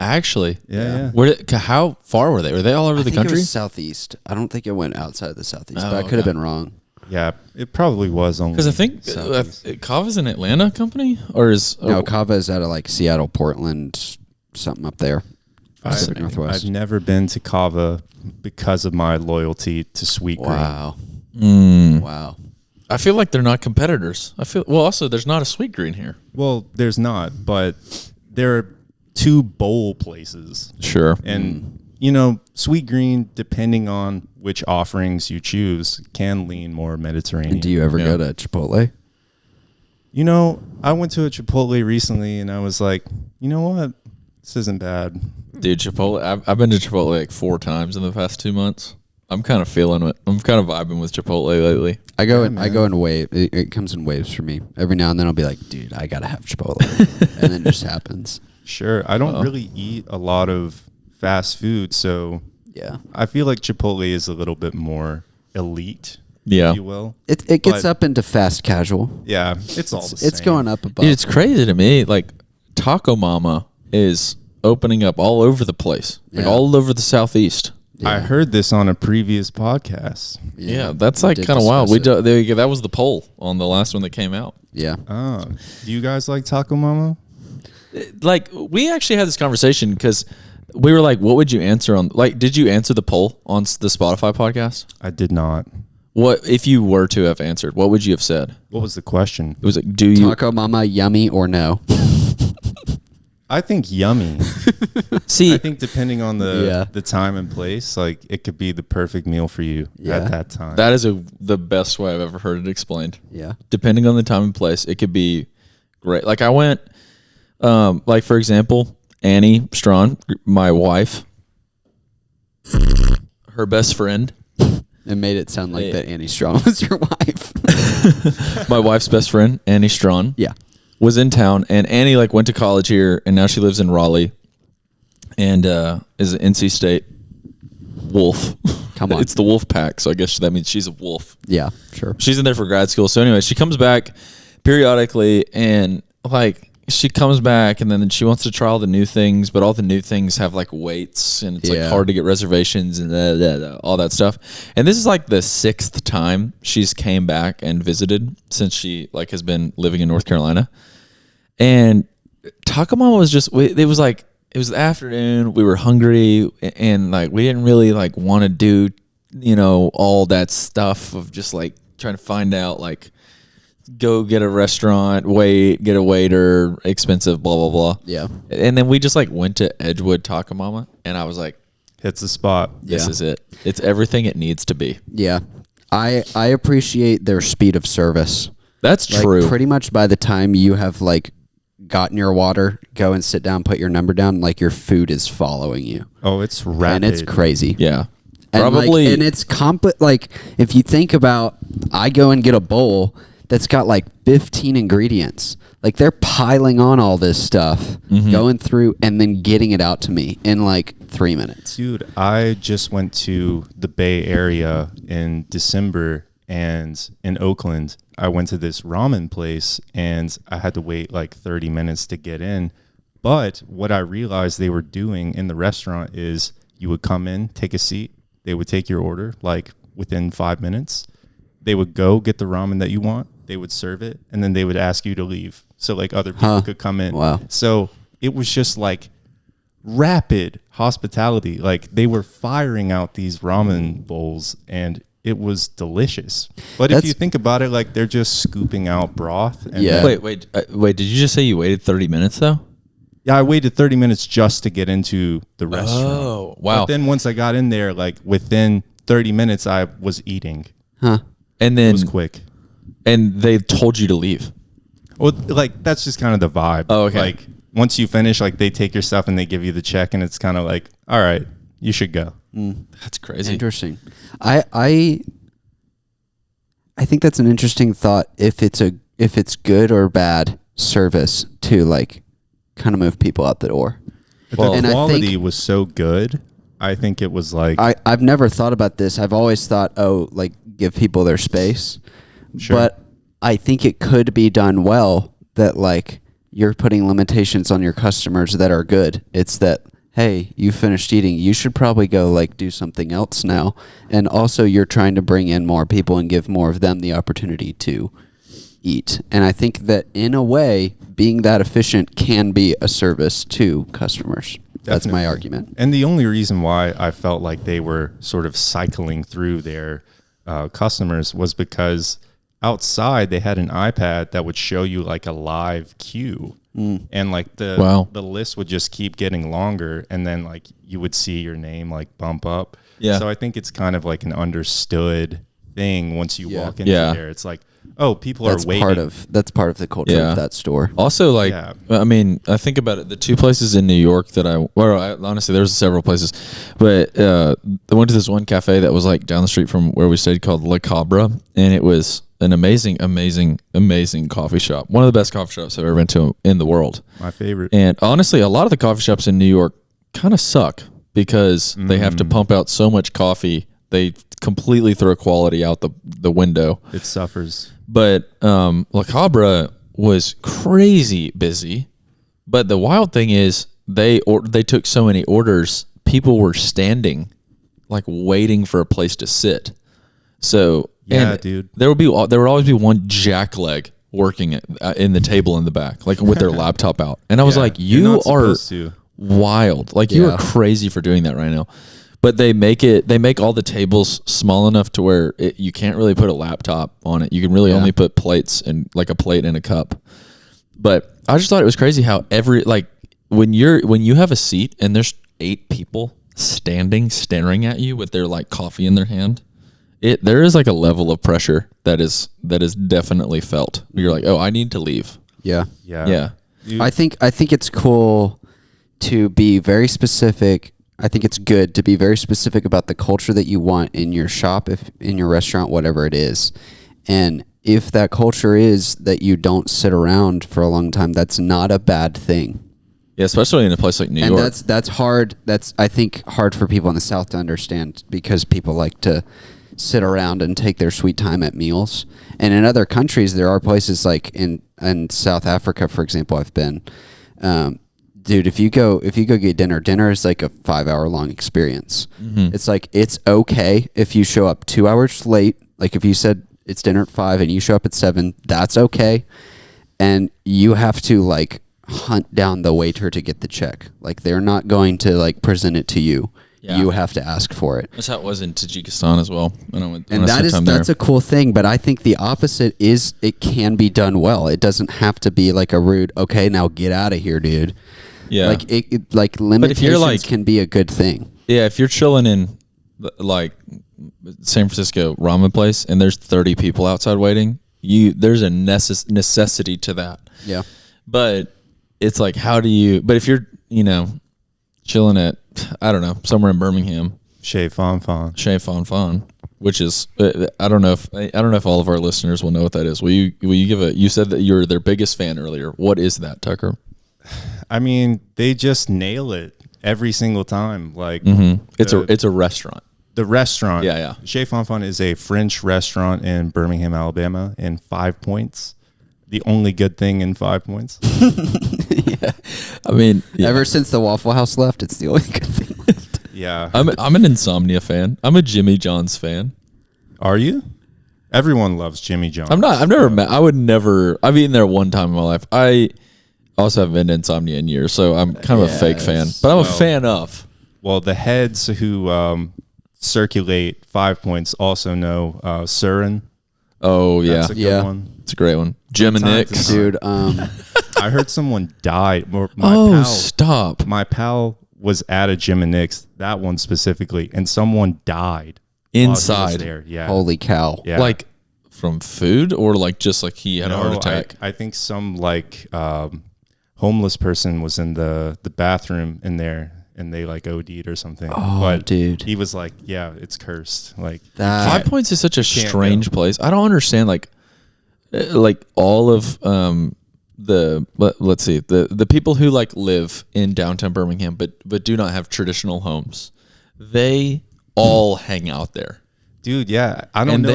Actually, Yeah. How far were they? Were they all over I the think country? it was southeast. I don't think it went outside of the southeast, Oh, but I could have okay. been wrong. Yeah. It probably was only. Because I think Southeast. Kava's an Atlanta company, or is No, Kava is out of like Seattle, Portland, something up there. Pacific I've Northwest. never been to Kava because of my loyalty to Sweet Green. Wow. Mm. Wow. I feel like they're not competitors. Also there's not a Sweet Green here. Well, there's not, but there are 2 bowl places. Sure. And, you know, Sweet Green, depending on which offerings you choose, can lean more Mediterranean. And do you ever Yeah. go to Chipotle? You know, I went to a Chipotle recently and I was like, you know what? This isn't bad. Dude, Chipotle. I've been to Chipotle like 4 times in the past 2 months. I'm kind of feeling it. I'm kind of vibing with Chipotle lately. I go Yeah, I go in wave. It comes in waves for me. Every now and then I'll be like, dude, I gotta have Chipotle, and then it just happens. Sure. I don't really eat a lot of fast food, so Yeah, I feel like Chipotle is a little bit more elite, Yeah. if you will. it gets But- up into fast casual. Yeah, it's all the same. It's going up above. Dude, it's crazy to me. Like Taco Mama is opening up all over the place, like Yeah. all over the southeast. I heard this on a previous podcast. Yeah, that's we like did kind of wild. discuss it. There you go. That was the poll on the last one that came out. Yeah, Oh, do you guys like Taco Mama? Like we actually had this conversation because we were like, "What would you answer on?" Like, did you answer the poll on the Spotify podcast? I did not. What if you were to have answered? What would you have said? What was the question? It was like, "Do you Taco Mama, yummy or no? I think yummy. see?" I think depending on Yeah. the time and place, like it could be the perfect meal for you Yeah. at that time. That is the best way I've ever heard it explained. Yeah, Depending on the time and place, it could be great. Like I went, like for example, Annie Strawn, my wife, her best friend, it made it sound like Yeah. that Annie Strawn was your wife. my wife's best friend, Annie Strawn, Yeah, was in town, and Annie like went to college here, and now she lives in Raleigh, and is an NC State Wolf. Come on. It's the Wolf Pack, so I guess that means she's a wolf. yeah, sure. She's in there for grad school. So anyway, she comes back periodically, and like she comes back, and then she wants to try all the new things, but all the new things have like weights, and it's like Yeah. hard to get reservations and all that stuff. And this is like the 6th time she's came back and visited since she like has been living in North Carolina. And Taco Mama was just it was the afternoon, we were hungry, and like we didn't really like want to do all that stuff of just like trying to find out like go get a restaurant, get a waiter, expensive, blah blah blah. Yeah. And then we just like went to Edgewood Taco Mama, and I was like, Hits the spot. this Yeah. is it. It's everything it needs to be. Yeah. I appreciate their speed of service. That's Like, true. pretty much by the time you have like gotten your water, go and sit down, put your number down, like your food is following you. Oh, it's rapid. And it's crazy. Yeah. And Probably. like, and it's like if you think about, I go and get a bowl that's got like 15 ingredients. Like they're piling on all this stuff, going through and then getting it out to me in like 3 minutes. Dude, I just went to the Bay Area in December, and in Oakland, I went to this ramen place, and I had to wait like 30 minutes to get in. But what I realized they were doing in the restaurant is you would come in, take a seat, they would take your order like within 5 minutes. They would go get the ramen that you want, they would serve it, and then they would ask you to leave so like other people could come in. Wow. So it was just like rapid hospitality. Like they were firing out these ramen bowls, and it was delicious. But if That's- you think about it, like they're just scooping out broth. And Yeah. then- wait. Did you just say you waited 30 minutes though? yeah, I waited 30 minutes just to get into the restaurant. Oh, wow. But then once I got in there, like within 30 minutes, I was eating. Huh. And It then was quick. and they told you to leave. Well, like that's just kind of the vibe. Oh, okay. Like once you finish, like they take your stuff and they give you the check, and it's kind of like, all right, you should go. That's crazy. Interesting. I think that's an interesting thought if it's good or bad service to like kind of move people out the door. But Well- the And I quality think- was so good. I think it was like, I've never thought about this. I've always thought, oh, like give people their space. Sure. But I think it could be done well that like you're putting limitations on your customers that are good. It's that, hey, you finished eating, you should probably go like do something else now. And also you're trying to bring in more people and give more of them the opportunity to eat. And I think that in a way, being that efficient can be a service to customers. That's my Definitely. argument. And the only reason why I felt like they were sort of cycling through their customers was because outside they had an iPad that would show you like a live queue. And like the list would just keep getting longer, and then like you would see your name like bump up. Yeah. So I think it's kind of like an understood thing once you Yeah. walk into Yeah. there. It's like, oh, people That's are waiting. part of the culture Yeah. of that store. Also, like, Yeah. I mean, I think about it. The two places in New York that honestly, there's several places, but I went to this one cafe that was like down the street from where we stayed called La Cabra, and it was an amazing, amazing, amazing coffee shop. One of the best coffee shops I've ever been to in the world. My favorite. And honestly, a lot of the coffee shops in New York kind of suck because they have to pump out so much coffee. They completely throw quality out the window. It suffers. But La Cabra was crazy busy. But the wild thing is they took so many orders, people were standing, like waiting for a place to sit. So Yeah, dude. there would always be one jackleg working in the table in the back, like with their laptop out. And I was Yeah, like, you're you not are supposed to. wild. Like you Yeah. are crazy for doing that right now. But they make all the tables small enough to where you can't really put a laptop on it. You can really only put plates and like a plate and a cup. But I just thought it was crazy how when you have a seat and there's 8 people staring at you with their like coffee in their hand, there is like a level of pressure that is definitely felt. You're like, oh, I need to leave. Yeah. Yeah. Yeah. Dude, I think it's cool to be very specific. I think it's good to be very specific about the culture that you want in your shop, if in your restaurant, whatever it is. And if that culture is that you don't sit around for a long time, that's not a bad thing. Yeah, especially in a place like New And York. that's hard. That's, I think, hard for people in the South to understand because people like to sit around and take their sweet time at meals. And in other countries, there are places like in South Africa, for example, I've been. Dude, if you go get dinner is like a 5-hour long experience. It's like, it's okay if you show up 2 hours late. Like if you said it's dinner at 5 and you show up at 7, that's okay. And you have to like hunt down the waiter to get the check. Like they're not going to like present it to you. Yeah. You have to ask for it. That's how it was in Tajikistan as well. And that's a cool thing, but I think the opposite is it can be done well. It doesn't have to be like a rude, okay, now get out of here, dude. Yeah. Like limitations like- can be a good thing. Yeah, if you're chilling in like San Francisco ramen place and there's 30 people outside waiting, there's a necessity to that. Yeah. But it's like, how do you? But if you're, chilling at, I don't know, somewhere in Birmingham, Chez Fon, which is, I don't know if all of our listeners will know what that is. Will you give you said that you're their biggest fan earlier. What is that, Tucker? I mean, they just nail it every single time. Like It's a restaurant. The restaurant. Yeah. Chez Fon is a French restaurant in Birmingham, Alabama, in 5 Points. The only good thing in 5 Points. Yeah. I mean, yeah. Ever since the Waffle House left, it's the only good thing left. Yeah. I'm an Insomnia fan. I'm a Jimmy John's fan. Are you? Everyone loves Jimmy John's. I'm not. I've eaten there one time in my life. I also haven't been to Insomnia in years, so I'm kind of a fake fan. But I'm a fan of. Well, the heads who circulate 5 Points also know Surin. Oh, yeah. That's a good one. It's a great one. Jim and Nick. Dude, I heard someone died. Stop. My pal was at a Jim and Nick's, that one specifically, and someone died while he was Inside. there. Yeah. holy cow. Yeah. Like from food or like just like he had a heart attack? I think some like homeless person was in the bathroom in there and they like OD'd or something. Oh, but dude. he was like, yeah, it's cursed. Like That- 5 Points is such a can't strange place. I don't understand like all of let's see, the people who like live in downtown Birmingham but do not have traditional homes. They all hang out there. dude, yeah. I don't And know.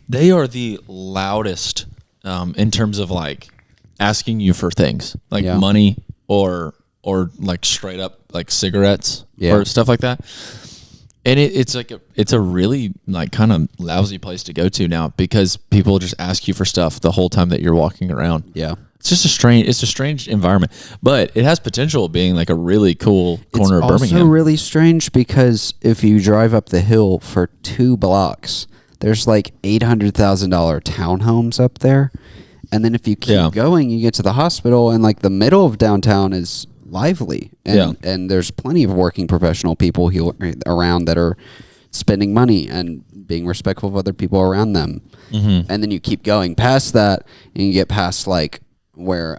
they are the loudest in terms of like asking you for things like Yeah. money or like straight up like cigarettes Yeah. or stuff like that. And it's a really like kind of lousy place to go to now because people just ask you for stuff the whole time that you're walking around. Yeah. It's just a strange environment, but it has potential of being like a really cool corner of It's Birmingham. also really strange because if you drive up the hill for 2 blocks, there's like $800,000 townhomes up there. And then if you keep going, you get to the hospital and like the middle of downtown is lively. And there's plenty of working professional people around that are spending money and being respectful of other people around them. Mm-hmm. And then you keep going past that and you get past like where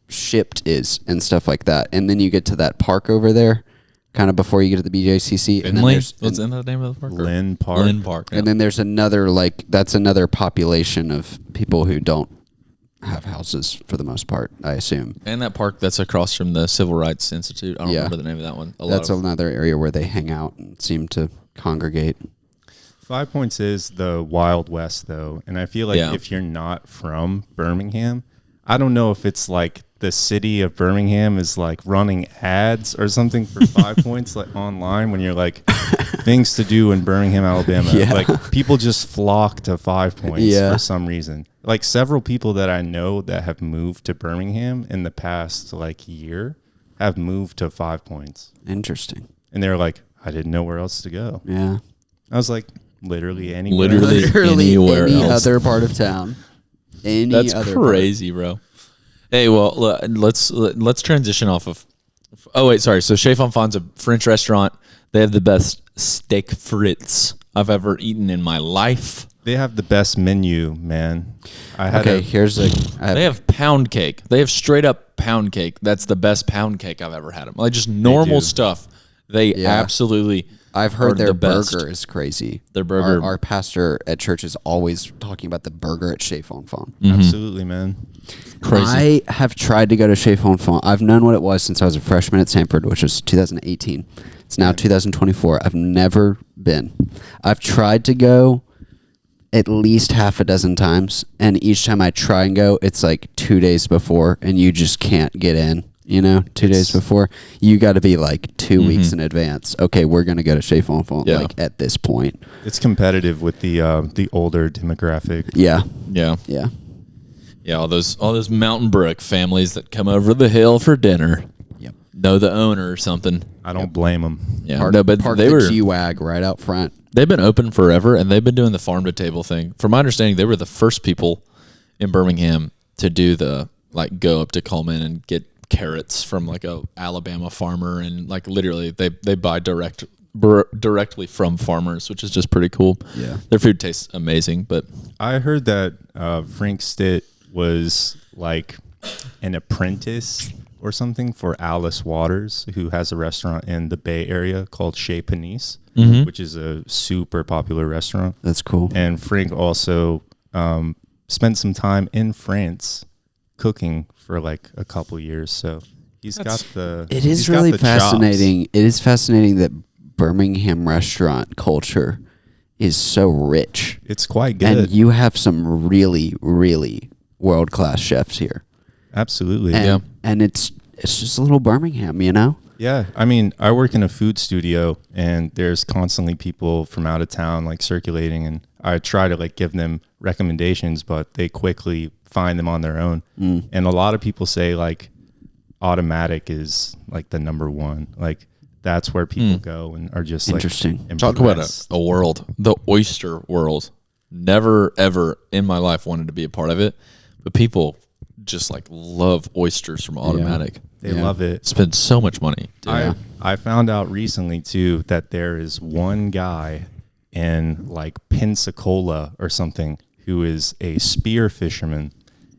Shipped is and stuff like that. And then you get to that park over there kind of before you get to the BJCC. And then What's the name of the park? Lynn Park. Lynn Park. Yeah. And then there's another that's another population of people who don't have houses for the most part, I assume. And that park that's across from the Civil Rights Institute. I don't remember the name of that one. That's another area where they hang out and seem to congregate. 5 Points is the Wild West, though. And I feel like if you're not from Birmingham, I don't know if it's like the city of Birmingham is like running ads or something for 5 Points like online when you're like things to do in Birmingham, Alabama. Yeah. Like people just flock to 5 Points Yeah. for some reason. Like several people that I know that have moved to Birmingham in the past like year have moved to 5 Points. Interesting. And they're like, I didn't know where else to go. Yeah. I was like, literally anywhere. Literally anywhere any else. other part of town. That's crazy, bro. Hey, well, let's transition off of. Oh wait, sorry. So Chez Fonfon's a French restaurant. They have the best steak frites I've ever eaten in my life. They have the best menu, man. They have pound cake. They have straight up pound cake. That's the best pound cake I've ever had. Like just normal stuff. They absolutely. I've heard their best. burger is crazy. Their burger. Our pastor at church is always talking about the burger at Chez Fonfon. Absolutely, man. Crazy. I have tried to go to Chez Fonfon. I've known what it was since I was a freshman at Sanford, which was 2018. It's now 2024. I've never been. I've tried to go at least half a dozen times, and each time I try and go, it's like 2 days before, and you just can't get in. 2 days before, you got to be like 2 weeks in advance. Okay, we're gonna go to Chez Fonfon. Like at this point, it's competitive with the older demographic. Yeah. All those Mountain Brook families that come over the hill for dinner. Yep. know the owner or something. I don't blame them. Yeah, Park, no, but park they the were G-Wag right out front. they've been open forever, and they've been doing the farm to table thing. From my understanding, they were the first people in Birmingham to do the like go up to Coleman and get carrots from like a Alabama farmer, and like literally they buy directly from farmers, which is just pretty cool. Yeah. Their food tastes amazing. But I heard that Frank Stitt was like an apprentice or something for Alice Waters, who has a restaurant in the Bay Area called Chez Panisse, which is a super popular restaurant. That's cool. And Frank also spent some time in France cooking for like a couple years. So he's got the. It is he's got really the fascinating. chops. It is fascinating that Birmingham restaurant culture is so rich. It's quite good. And you have some really, really world-class chefs here. Absolutely. And, and it's just a little Birmingham, you know? Yeah, I mean, I work in a food studio, and there's constantly people from out of town like circulating, and I try to like give them recommendations, but they quickly find them on their own. And a lot of people say like Automatic is like the number one. Like that's where people go and are just Interesting. like talk about impressed. a world, the oyster world. Never ever in my life wanted to be a part of it, but people just like love oysters from Automatic. They love it. Spend so much money. I found out recently too that there is one guy in like Pensacola or something who is a spear fisherman,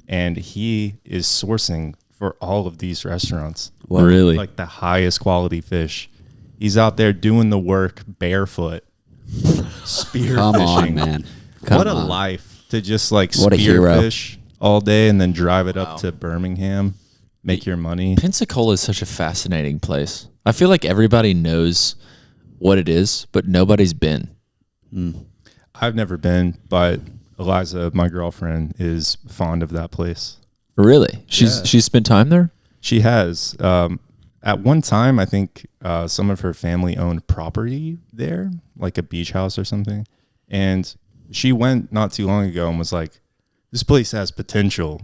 and he is sourcing for all of these restaurants. Really? Like the highest quality fish. He's out there doing the work barefoot, spear Come fishing. on, man. Come What a on. life to just like What a spear hero. fish all day and then drive it up to Birmingham, make your money. Pensacola is such a fascinating place. I feel like everybody knows what it is, but nobody's been. I've never been, but Eliza, my girlfriend, is fond of that place. Really? She's spent time there? She has. At one time, I think some of her family owned property there, like a beach house or something. And she went not too long ago and was like, this place has potential.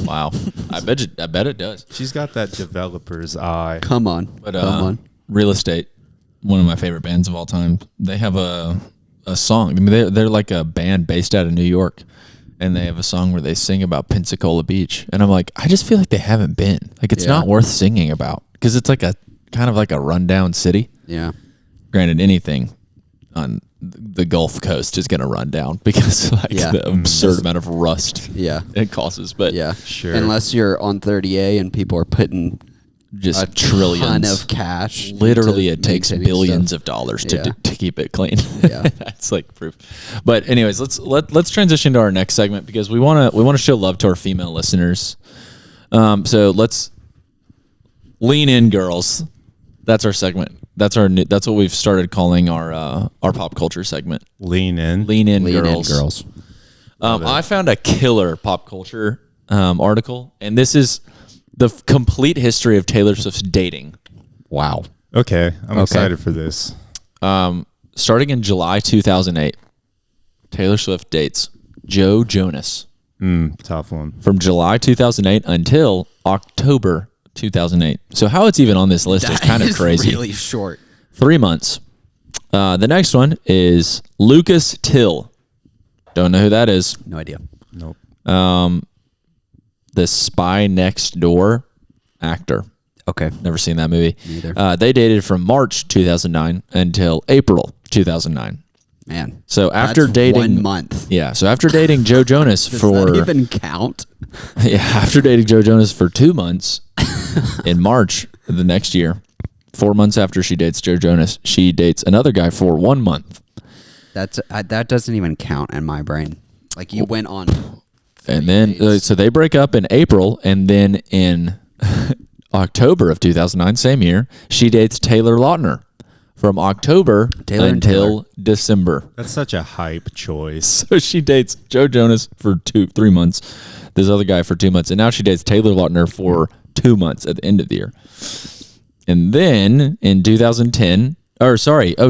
Wow. I bet it does. She's got that developer's eye. Come on. But Come on. Real Estate, one of my favorite bands of all time. They have a song. I mean, they're like a band based out of New York, and they have a song where they sing about Pensacola Beach. And I'm like, I just feel like they haven't been. Like it's not worth singing about because it's like a kind of like a rundown city. Yeah. Granted, anything on the Gulf Coast is going to run down because like the absurd amount of rust it causes. But Yeah. Sure. Unless you're on 30A and people are putting just a trillions ton of cash. Literally, into it takes maintaining billions stuff. of dollars Yeah. to keep it clean. Yeah. That's like proof. But anyways, let's transition to our next segment because we want to show love to our female listeners. So let's lean in, girls. That's our segment. That's what we've started calling our pop culture segment. Lean in. Lean in, Lean in, girls. girls. I found a killer pop culture article, and this is the complete history of Taylor Swift's dating. Wow. Okay. I'm excited for this. Starting in July 2008, Taylor Swift dates Joe Jonas Tough one. from July 2008 until October 2008. So how it's even on this list is kind of crazy. Really short. 3 months. The next one is Lucas Till. Don't know who that is. No idea. Nope. The Spy Next Door actor. Okay. Never seen that movie. Neither. They dated from March 2009 until April 2009. Man. So after That's dating 1 month. Yeah, so after dating Joe Jonas Does for that even count? after dating Joe Jonas for 2 months in March of the next year, 4 months after she dates Joe Jonas, she dates another guy for 1 month. That doesn't even count in my brain. Like you went on. And then so they break up in April, and then in October of 2009, same year, she dates Taylor Lautner from October until December. That's such a hype choice. So she dates Joe Jonas for 3 months, this other guy for 2 months, and now she dates Taylor Lautner for 2 months at the end of the year. And then in 2010,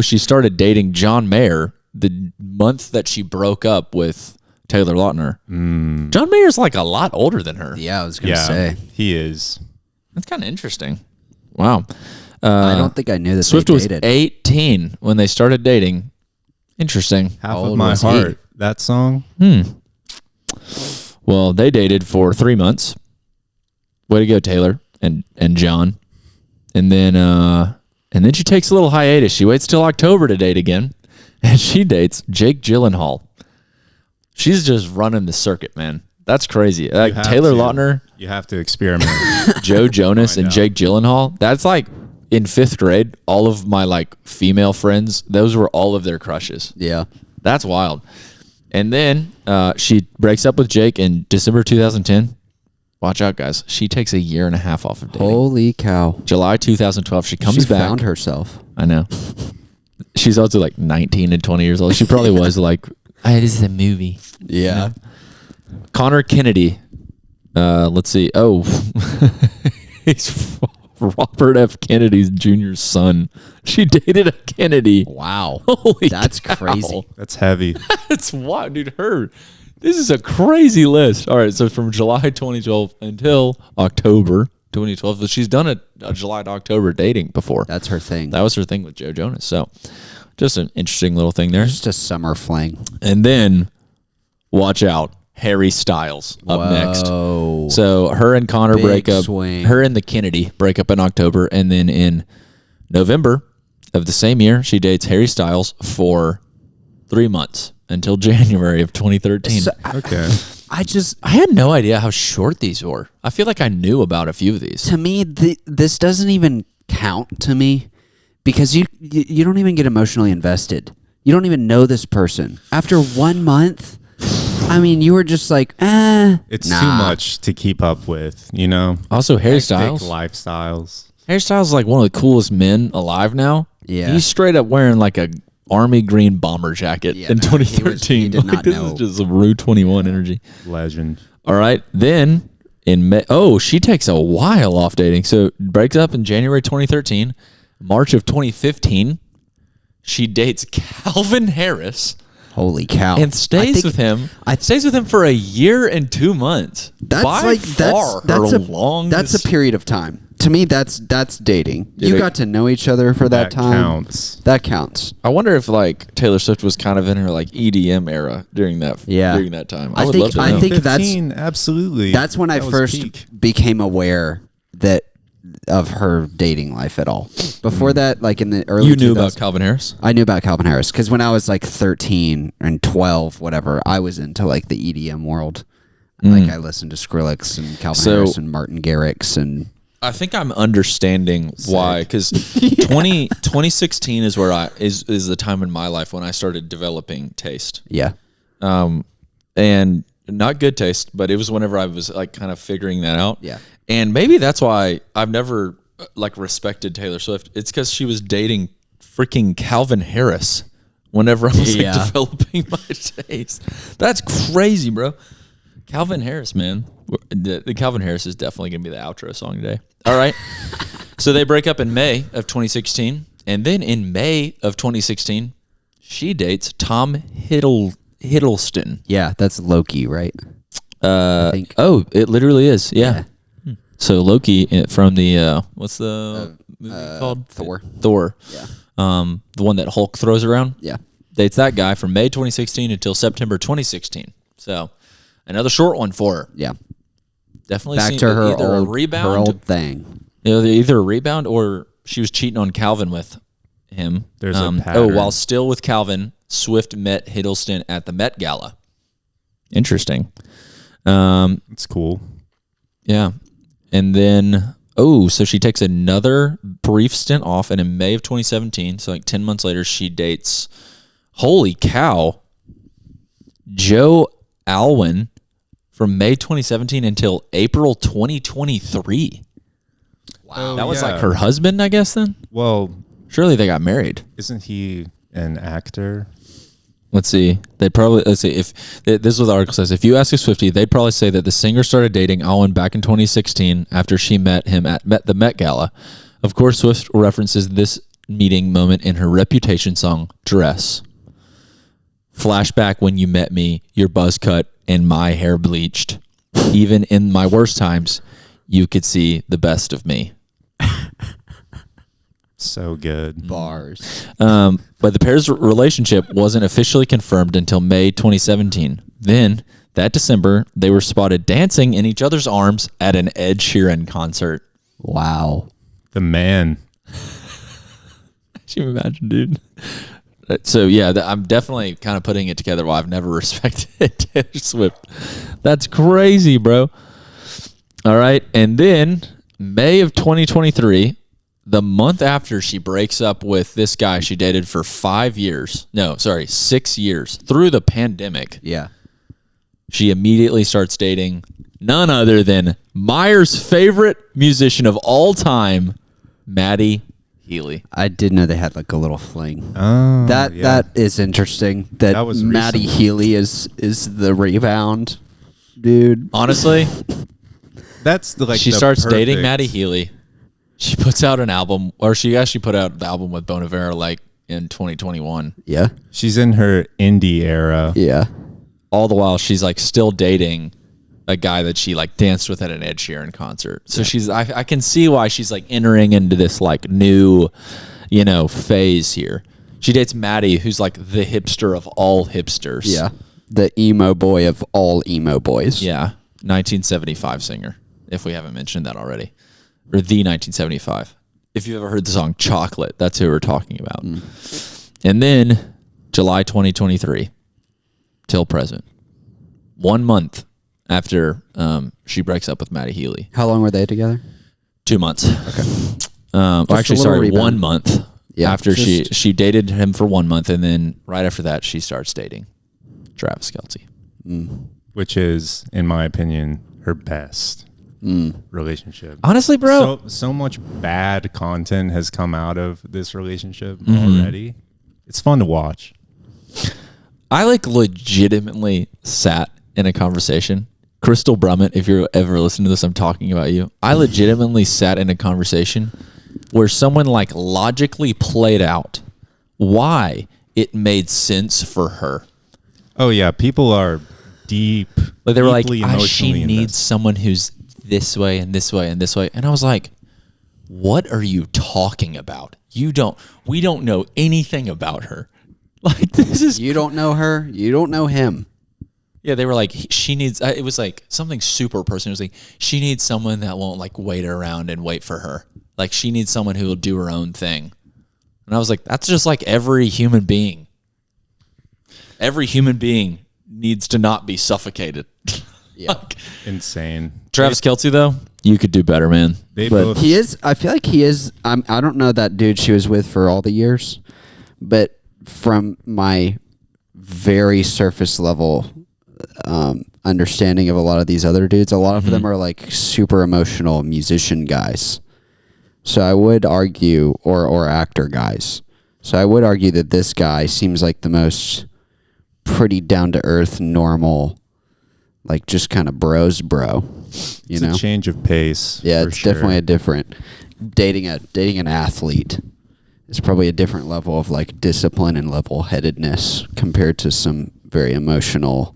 she started dating John Mayer the month that she broke up with Taylor Lautner. John Mayer's like a lot older than her. Yeah, I was gonna say. He is. That's kind of interesting. Wow. I don't think I knew that Swift they was dated. 18 when they started dating. Interesting. Half How of old My was he? Heart. That song. Well, they dated for 3 months. Way to go, Taylor and John. And then she takes a little hiatus. She waits till October to date again, and she dates Jake Gyllenhaal. She's just running the circuit, man. That's crazy. Like have Taylor to. Lautner, You have to experiment. Joe Jonas, and out. Jake Gyllenhaal. That's like in 5th grade. All of my like female friends, those were all of their crushes. Yeah. That's wild. And then she breaks up with Jake in December 2010. Watch out, guys. She takes a year and a half off of dating. Holy cow. July 2012, she comes She back. found herself. I know. She's also like 19 and 20 years old. She probably was like, hey, this is a movie. Yeah. Connor Kennedy. Let's see. Oh, he's Robert F. Kennedy's junior son. She dated a Kennedy. Wow. Holy That's cow. crazy. That's heavy. That's wild, dude. This is a crazy list. All right, so from July 2012 until October 2012, but she's done a July to October dating before. That's her thing. That was her thing with Joe Jonas. So just an interesting little thing there. Just a summer fling. And then watch out, Harry Styles up next. Whoa. So her and Connor Big break up. swing. Her and the Kennedy break up in October, and then in November of the same year, she dates Harry Styles for 3 months until January of 2013. So, Okay. I I had no idea how short these were. I feel like I knew about a few of these. to me, this doesn't even count to me because you don't even get emotionally invested. You don't even know this person. After 1 month, I mean, you were just like, It's nah. too much to keep up with, you know? Also, Harry Hectic Styles. lifestyles. Harry Styles is like one of the coolest men alive now. Yeah. He's straight up wearing like a army green bomber jacket Yeah, in no, he 2013. he did Like, not this know. is just a Rue 21 energy. Legend. All right. Then in May, she takes a while off dating. So breaks up in January 2013. March of 2015, she dates Calvin Harris Holy cow. and stays with him. Stays with him for a year and 2 months. That's By like far that's her a longest. that's a period of time. To me, that's dating. Yeah, You they- got to know each other for that time. Counts. That counts. I wonder if like Taylor Swift was kind of in her like EDM era during that Yeah. during that time. I would think- love to I know. think that's- 15, absolutely. That's when I That was first peak. became aware that of her dating life at all. Before that, like in the early you knew 2000s about Calvin Harris. I knew about Calvin Harris because when I was like 13 and 12, whatever, I was into like the EDM world. Like I listened to Skrillex and Calvin So- Harris and Martin Garrix and I think I'm understanding why, because 2016 is where is the time in my life when I started developing taste, yeah. and not good taste, but it was whenever I was like kind of figuring that out. Yeah. And maybe that's why I've never like respected Taylor Swift. It's because she was dating freaking Calvin Harris whenever I was like Yeah. developing my taste. That's crazy, bro. Calvin Harris, man. The Calvin Harris is definitely going to be the outro song today. All right. So they break up in May of 2016. And then in May of 2016, she dates Tom Hiddleston. Yeah, that's Loki, right? I think. Oh, it literally is. Yeah. So Loki from the, what's the movie called? Thor. Thor. Yeah. The one that Hulk throws around. Yeah. Dates that guy from May 2016 until September 2016. So another short one for her. Yeah. Definitely Back seen to her either old, a rebound, her old thing. either a rebound or she was cheating on Calvin with him. There's a pattern. while still with Calvin, Swift met Hiddleston at the Met Gala. Interesting. It's cool. Yeah. And then, so she takes another brief stint off, and in May of 2017, so like 10 months later, she dates, holy cow, Joe Alwyn from May 2017 until April 2023. Wow. That was like her husband, I guess, then? Well, Surely they got married. isn't he an actor? Let's see. Let's see. If this is what the article says. If you ask a Swiftie, they'd probably say that the singer started dating Alwyn back in 2016 after she met him at the Met Gala. Of course, Swift references this meeting moment in her Reputation song, Dress. Flashback when you met me, your buzz cut and my hair bleached. Even in my worst times, you could see the best of me. So good. Bars. But the pair's relationship wasn't officially confirmed until May 2017. Then, that December, they were spotted dancing in each other's arms at an Ed Sheeran concert. Wow. The man. Can you imagine, dude? So, yeah, I'm definitely kind of putting it together while I've never respected Taylor Swift. That's crazy, bro. All right. And then, May of 2023, the month after she breaks up with this guy she dated for 6 years through the pandemic. Yeah. She immediately starts dating none other than Myres' favorite musician of all time, Maddie Healy. I did know they had like a little fling. Oh, That is interesting. That was Maddie recent. Healy is the rebound dude. Honestly, That's she starts dating Maddie Healy. She puts out an album, or she actually put out the album with Bonavera like in 2021. Yeah. She's in her indie era. Yeah. All the while, she's like still dating a guy that she like danced with at an Ed Sheeran concert. So she's, I can see why she's like entering into this like new, phase here. She dates Maddie, who's like the hipster of all hipsters. Yeah. The emo boy of all emo boys. Yeah. 1975 singer, if we haven't mentioned that already. Or the 1975. If you've ever heard the song Chocolate, that's who we're talking about. And then July 2023 till present. 1 month after she breaks up with Maddie Healy. How long were they together? 2 months. Okay. Actually, a little sorry, rebound. 1 month. Yeah, After she dated him for 1 month, and then right after that, she starts dating Travis Kelce. Which is, in my opinion, her best relationship. Honestly, bro. So much bad content has come out of this relationship already. It's fun to watch. I like legitimately sat in a conversation. Crystal Brummett, if you're ever listening to this, I'm talking about you. I legitimately sat in a conversation where someone like logically played out why it made sense for her. Oh yeah, people are deep. Like they were like, deeply she emotionally needs invested. someone who's this way and this way and this way. And I was like, what are you talking about? We don't know anything about her. Like this is, You don't know her. You don't know him. yeah, they were like, she needs, it was like something super personal. It was like, she needs someone that won't like wait around and wait for her. Like she needs someone who will do her own thing. And I was like, that's just like every human being. Every human being needs to not be suffocated. Yeah. Like, Insane. Travis Kelce, though, you could do better, man. They But both. He is. I feel like he is. I don't know that dude she was with for all the years, but from my very surface level understanding of a lot of these other dudes, a lot of them are like super emotional musician guys. So I would argue, or actor guys. So I would argue that this guy seems like the most pretty down to earth, normal, like just kind of bro. You It's know, a change of pace. yeah, for it's sure. definitely a different dating an athlete is probably a different level of like discipline and level headedness compared to some very emotional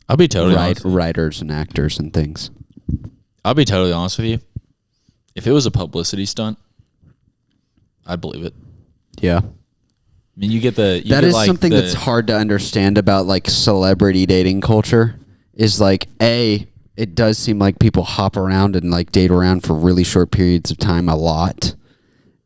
I'll be totally honest. writers and actors and things. I'll be totally honest with you. If it was a publicity stunt, I'd believe it. Yeah. I mean, you get That get is like something that's hard to understand about like celebrity dating culture is like it does seem like people hop around and like date around for really short periods of time a lot.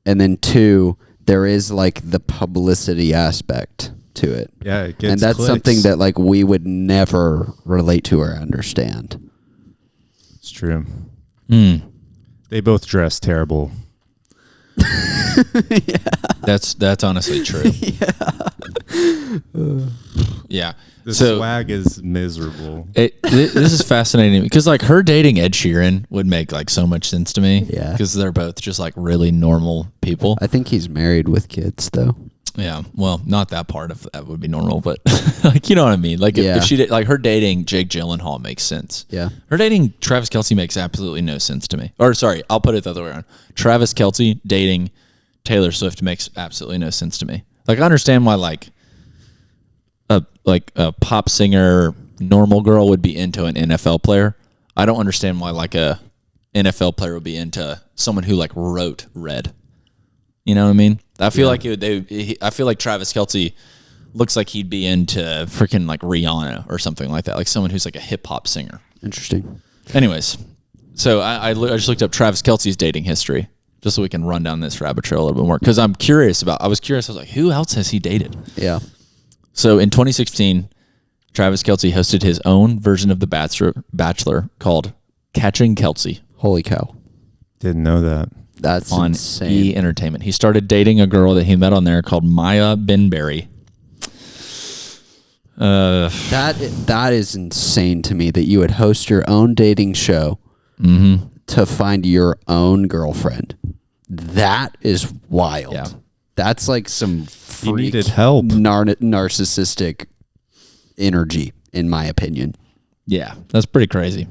And then 2, there is like the publicity aspect to it. Yeah, it gets And that's clicks. something that like we would never relate to or understand. It's true. Hmm. They both dress terrible. That's honestly true. Yeah. The So swag is miserable. this is fascinating because like her dating Ed Sheeran would make like so much sense to me. Yeah. Because they're both just like really normal people. I think he's married with kids though. Yeah. Well, not that part of that would be normal, but like you know what I mean. Like Yeah. if she did, like her dating Jake Gyllenhaal makes sense. Yeah. Her dating Travis Kelce makes absolutely no sense to me. Or sorry, I'll put it the other way around. Travis Kelce dating Taylor Swift makes absolutely no sense to me. Like I understand why like a pop singer normal girl would be into an NFL player. I don't understand why like a NFL player would be into someone who like wrote Red. You know what I mean? I feel like I feel like Travis Kelce looks like he'd be into freaking like Rihanna or something like that, like someone who's like a hip hop singer. Interesting. Anyways, so I just looked up Travis Kelce's dating history just so we can run down this rabbit trail a little bit more because I was like, who else has he dated? Yeah. So in 2016, Travis Kelce hosted his own version of The Bachelor called Catching Kelce. Holy cow. Didn't know that. That's on insane. E! Entertainment. He started dating a girl that he met on there called Maya Benberry. That is insane to me that you would host your own dating show to find your own girlfriend. That is wild. Yeah. That's like some He freak needed help. narcissistic energy, in my opinion. Yeah, that's pretty crazy.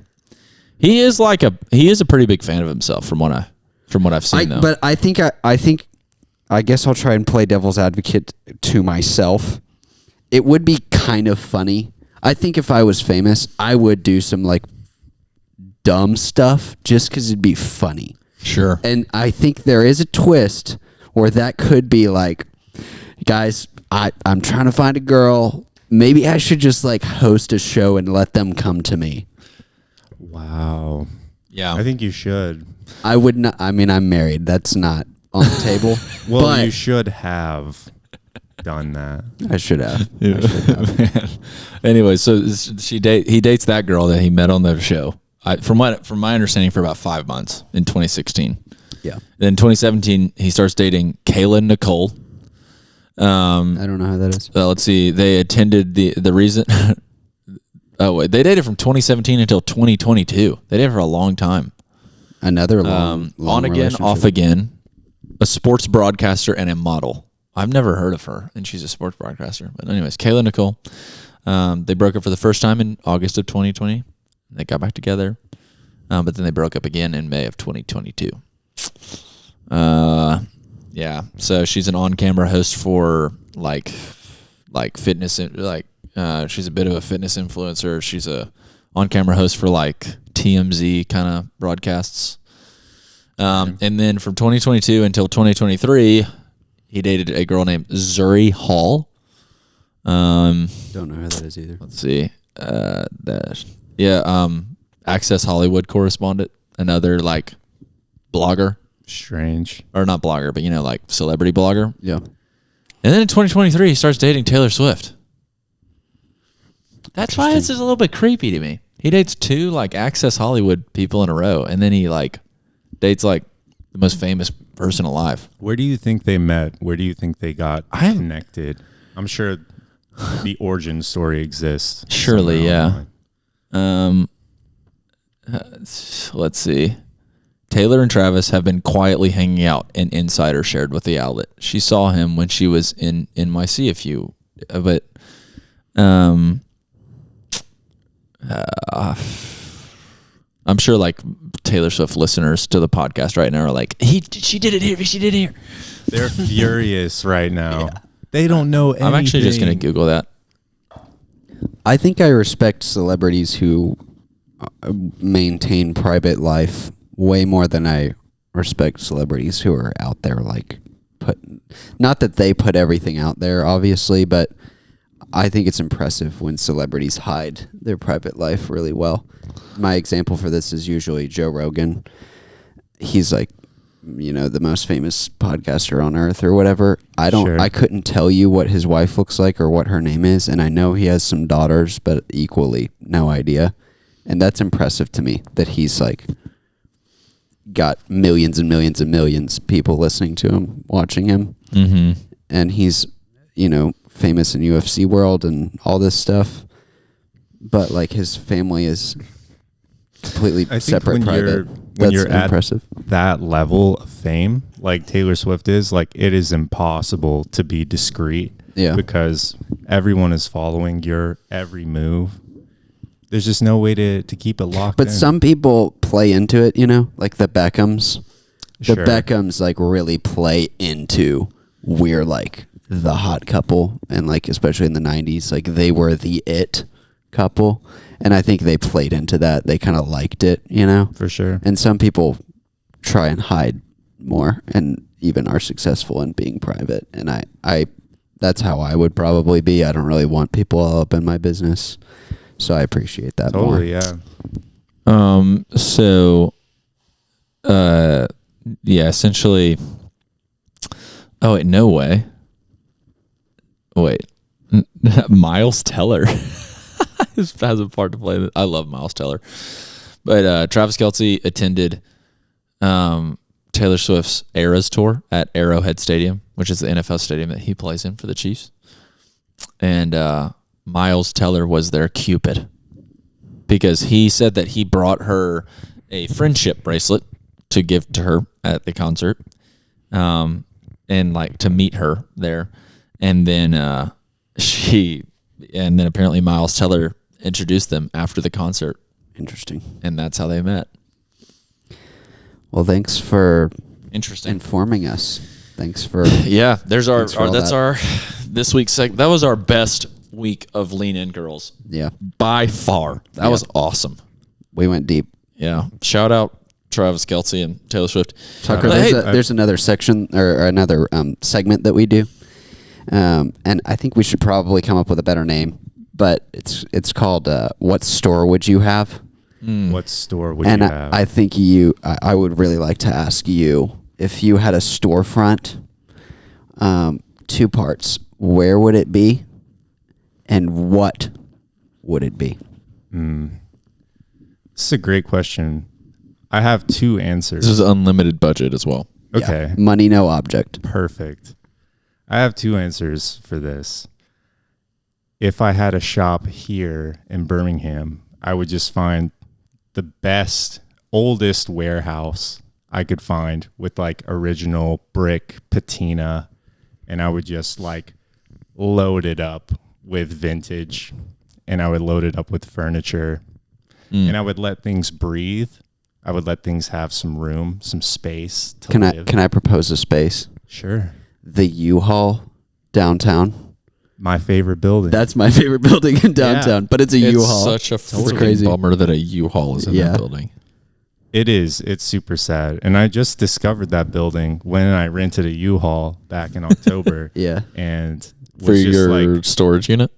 He is a pretty big fan of himself from what I've seen though. But I guess I'll try and play devil's advocate to myself. It would be kind of funny. I think if I was famous, I would do some like dumb stuff just because it'd be funny. Sure. And I think there is a twist where that could be like, guys, I'm trying to find a girl. Maybe I should just like host a show and let them come to me. Wow. Yeah. I think you should. I would not. I mean, I'm married. That's not on the table. Well, but you should have done that. I should have. Anyway, so he dates that girl that he met on the show. From my understanding, for about 5 months in 2016. Yeah. Then 2017, he starts dating Kayla Nicole. I don't know how that is. Let's see. They attended the reason. Oh wait, they dated from 2017 until 2022. They dated for a long time. Another long on again, off again. A sports broadcaster and a model. I've never heard of her, and she's a sports broadcaster. But anyways, Kayla Nicole. They broke up for the first time in August of 2020. They got back together, but then they broke up again in May of 2022. Yeah. So she's an on-camera host for like fitness, she's a bit of a fitness influencer. She's a on-camera host for like TMZ kind of broadcasts. And then from 2022 until 2023, he dated a girl named Zuri Hall. Don't know who that is either. Let's see. Access Hollywood correspondent, another like blogger. Strange. Or not blogger, but like celebrity blogger. Yeah. And then in 2023, he starts dating Taylor Swift. That's why it's just a little bit creepy to me. He dates 2 like Access Hollywood people in a row, and then he like dates like the most famous person alive. Where do you think they met? Where do you think they got connected? I'm sure the origin story exists. Surely, yeah. Online. Let's see. Taylor and Travis have been quietly hanging out, an insider shared with the outlet. She saw him when she was in NYC I'm sure like Taylor Swift listeners to the podcast right now are like, she did it here. They're furious right now. Yeah. They don't know anything. I'm actually just going to Google that. I think I respect celebrities who maintain private life way more than I respect celebrities who are out there like not that they put everything out there, obviously, but I think it's impressive when celebrities hide their private life really well. My example for this is usually Joe Rogan. He's like, the most famous podcaster on earth or whatever. I couldn't tell you what his wife looks like or what her name is, and I know he has some daughters, but equally no idea. And that's impressive to me that he's like got millions and millions and millions of people listening to him, watching him. Mm-hmm. And he's, famous in UFC world and all this stuff. But like his family is completely separate, private. When you're impressive. At that level of fame, like Taylor Swift is, like it is impossible to be discreet. Yeah. Because everyone is following your every move. There's just no way to keep it locked in. But some people play into it, like the Beckhams. The Sure. Beckhams like really play into we're like the hot couple, and like especially in the 90s, like they were the it couple, and I think they played into that. They kind of liked it, For sure. And some people try and hide more, and even are successful in being private. And I that's how I would probably be. I don't really want people all up in my business. So I appreciate that more. Totally, yeah. So, yeah, essentially. Oh wait, no way. Wait, Miles Teller has a part to play. I love Miles Teller, but Travis Kelce attended Taylor Swift's Eras tour at Arrowhead Stadium, which is the NFL stadium that he plays in for the Chiefs. And Miles Teller was their Cupid because he said that he brought her a friendship bracelet to give to her at the concert, and like to meet her there. And then apparently Miles Teller introduced them after the concert. Interesting. And that's how they met. Well, thanks for Interesting. informing us. Thanks for Yeah, there's our Thanks for all that's that. our this week's segment. That was our best week of Lean In Girls yeah. by far. That was awesome. We went deep. Yeah. Shout out Travis Kelce and Taylor Swift. Tucker, Hey, there's another section or another segment that we do, and I think we should probably come up with a better name. But it's called "What Store Would You Have?" What store would And you have? I think I would really like to ask you if you had a storefront. Two parts: where would it be, and what would it be? This is a great question. I have two answers. This is unlimited budget as well. Okay. Yeah. Money, no object. Perfect. I have two answers for this. If I had a shop here in Birmingham, I would just find the best, oldest warehouse I could find with like original brick patina, and I would just like load it up with vintage, and I would load it up with furniture, and I would let things breathe. I would let things have some room, some space to live. Can I propose a space? Sure. The U-Haul downtown. My favorite building. That's my favorite building in downtown, but it's a U-Haul. It's such a freaking crazy. bummer that a U-Haul is in that building. It is. It's super sad. And I just discovered that building when I rented a U-Haul back in October. Yeah. And For was just your like, storage unit?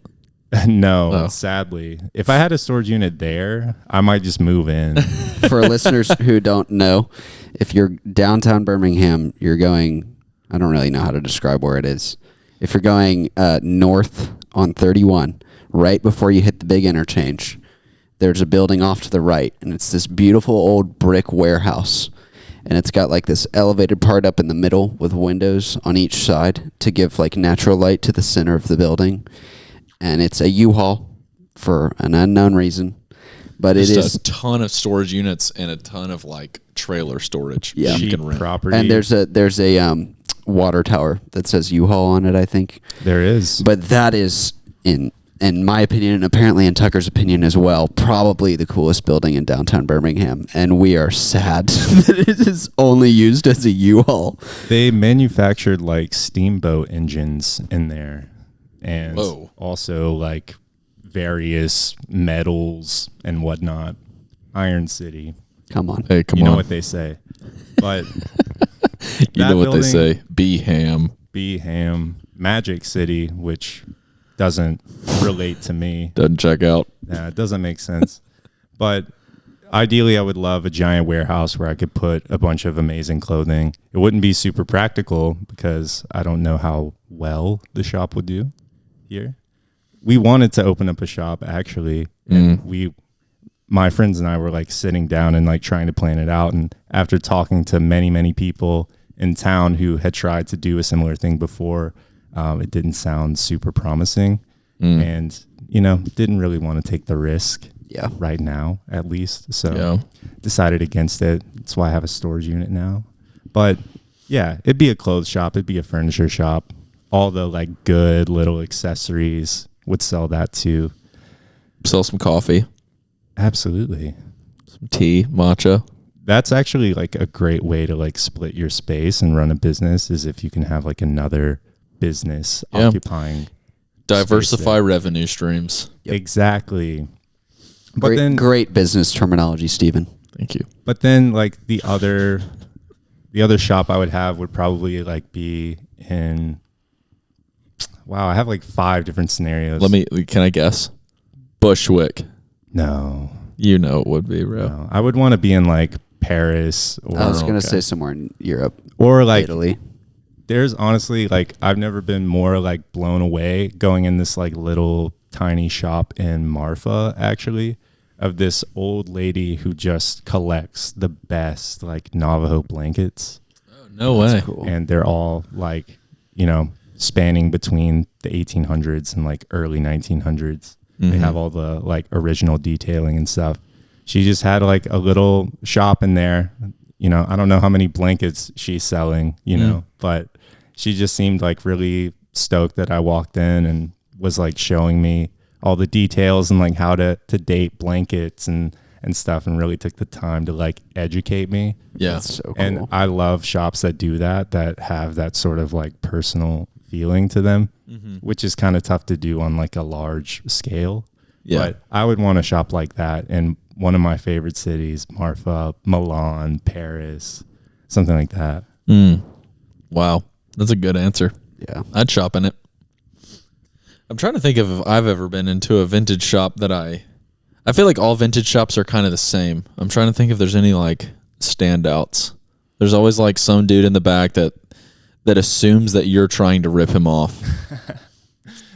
no, sadly. If I had a storage unit there, I might just move in. For listeners who don't know, if you're downtown Birmingham, you're going, I don't really know how to describe where it is. If you're going north on 31, right before you hit the big interchange, there's a building off to the right, and it's this beautiful old brick warehouse. And it's got like this elevated part up in the middle with windows on each side to give like natural light to the center of the building. And it's a U-Haul for an unknown reason. But Just it is a ton of storage units and a ton of like trailer storage. Yeah. you Cheap can rent. property. and there's a water tower that says U-Haul on it, I think. There is. But that is, in my opinion, and apparently in Tucker's opinion as well, probably the coolest building in downtown Birmingham. And we are sad that it is only used as a U-Haul. They manufactured like steamboat engines in there. And Whoa. also like various metals and whatnot. Iron City. Come on. Hey, come You on. know what they say. But You that know what they building- say. Be ham. Ham, Magic City, which doesn't relate to me. Doesn't check out. Nah, it doesn't make sense. But ideally, I would love a giant warehouse where I could put a bunch of amazing clothing. It wouldn't be super practical because I don't know how well the shop would do here. We wanted to open up a shop actually, and my friends and I were like sitting down and like trying to plan it out. And after talking to many people in town who had tried to do a similar thing before, it didn't sound super promising, and didn't really want to take the risk. Yeah. Right now, at least. So Yeah. decided against it. That's why I have a storage unit now. But yeah, it'd be a clothes shop. It'd be a furniture shop. All the like good little accessories would sell that too. Sell some coffee, Absolutely. some tea, matcha. That's actually like a great way to like split your space and run a business is if you can have like another business Yeah. occupying. Diversify revenue streams. Exactly. But Great business terminology, Stephen. Thank you. But then like the other the other shop I would have would probably like be in. Wow, I have like 5 different scenarios. Can I guess? Bushwick. No. You know it would be, bro. No. I would want to be in like Paris or I was gonna say somewhere in Europe or like Italy. There's honestly like I've never been more like blown away going in this like little tiny shop in Marfa actually of this old lady who just collects the best like Navajo blankets. Oh, no way. Cool. And they're all like, you know, spanning between the 1800s and like early 1900s. They have all the like original detailing and stuff. She just had like a little shop in there. You know, I don't know how many blankets she's selling, you know, but she just seemed like really stoked that I walked in and was like showing me all the details and like how to date blankets and stuff, and really took the time to like educate me. Yeah. That's so cool. And I love shops that do that have that sort of like personal feeling to them, which is kind of tough to do on like a large scale. Yeah. But I would want to shop like that in one of my favorite cities, Marfa, Milan, Paris, something like that. Wow. That's a good answer. Yeah. I'd shop in it. I'm trying to think if I've ever been into a vintage shop that I feel like all vintage shops are kind of the same. I'm trying to think if there's any like standouts. There's always like some dude in the back that assumes that you're trying to rip him off.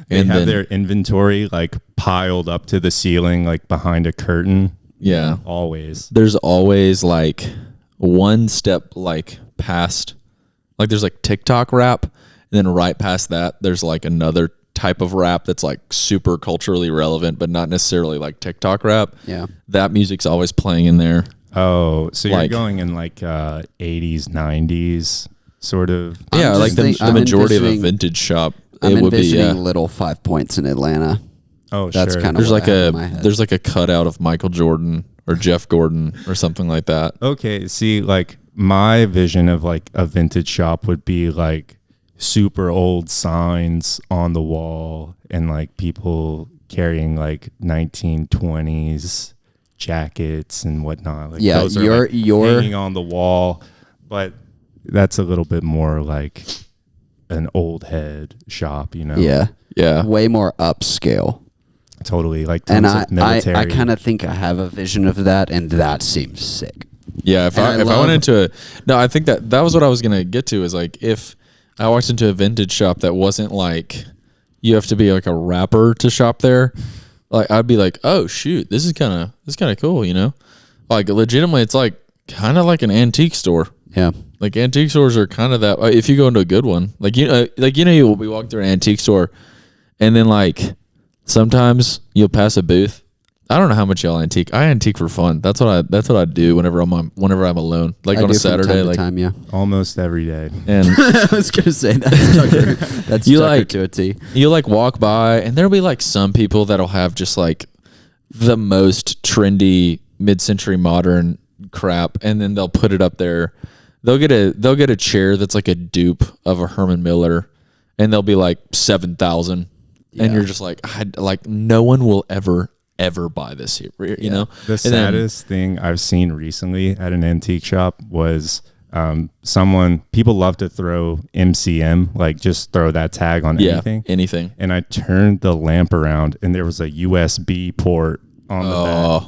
They have their inventory like piled up to the ceiling, like behind a curtain. Yeah. Always. There's always like one step like past, like there's like TikTok rap, and then right past that there's like another type of rap that's like super culturally relevant, but not necessarily like TikTok rap. Yeah. That music's always playing in there. Oh, so you're Like- going in like 80s, 90s sort of. Yeah, just like the I'm majority of a envisioning- vintage shop, I'm it would be. envisioning Little 5 Points in Atlanta. Oh, That's sure. kind of There's what like I have in my head. there's like a cutout of Michael Jordan or Jeff Gordon or something like that. Okay, see, like my vision of like a vintage shop would be like super old signs on the wall and like people carrying like 1920s jackets and whatnot. Like Yeah, those are your- like your- hanging on the wall, but that's a little bit more like an old head shop, you know? Yeah. Yeah. Way more upscale. Totally. Like And tons of military. I kind of think I have a vision of that, and that seems sick. Yeah, if I went into I think that was what I was gonna get to, is like if I walked into a vintage shop that wasn't like you have to be like a rapper to shop there, like I'd be like, oh shoot, this is kind of cool, you know? Like legitimately, it's like kind of like an antique store. Yeah. Like antique stores are kind of that. If you go into a good one, you'll be walking through an antique store, and then like sometimes you'll pass a booth. I don't know how much y'all antique. I antique for fun. That's what I do whenever I'm alone, like I on do a Saturday, from time like to time, yeah. almost every day. and I was gonna say that's Tucker. That's You Tucker like- to a T. you like walk by, and there'll be like some people that'll have just like the most trendy mid-century modern crap, and then they'll put it up there. They'll get a chair that's like a dupe of a Herman Miller, and they'll be like 7,000, Yeah. and you're just like, no one will ever buy this here, you know. The And then- saddest thing I've seen recently at an antique shop was people love to throw MCM, like just throw that tag on anything. And I turned the lamp around and there was a USB port on the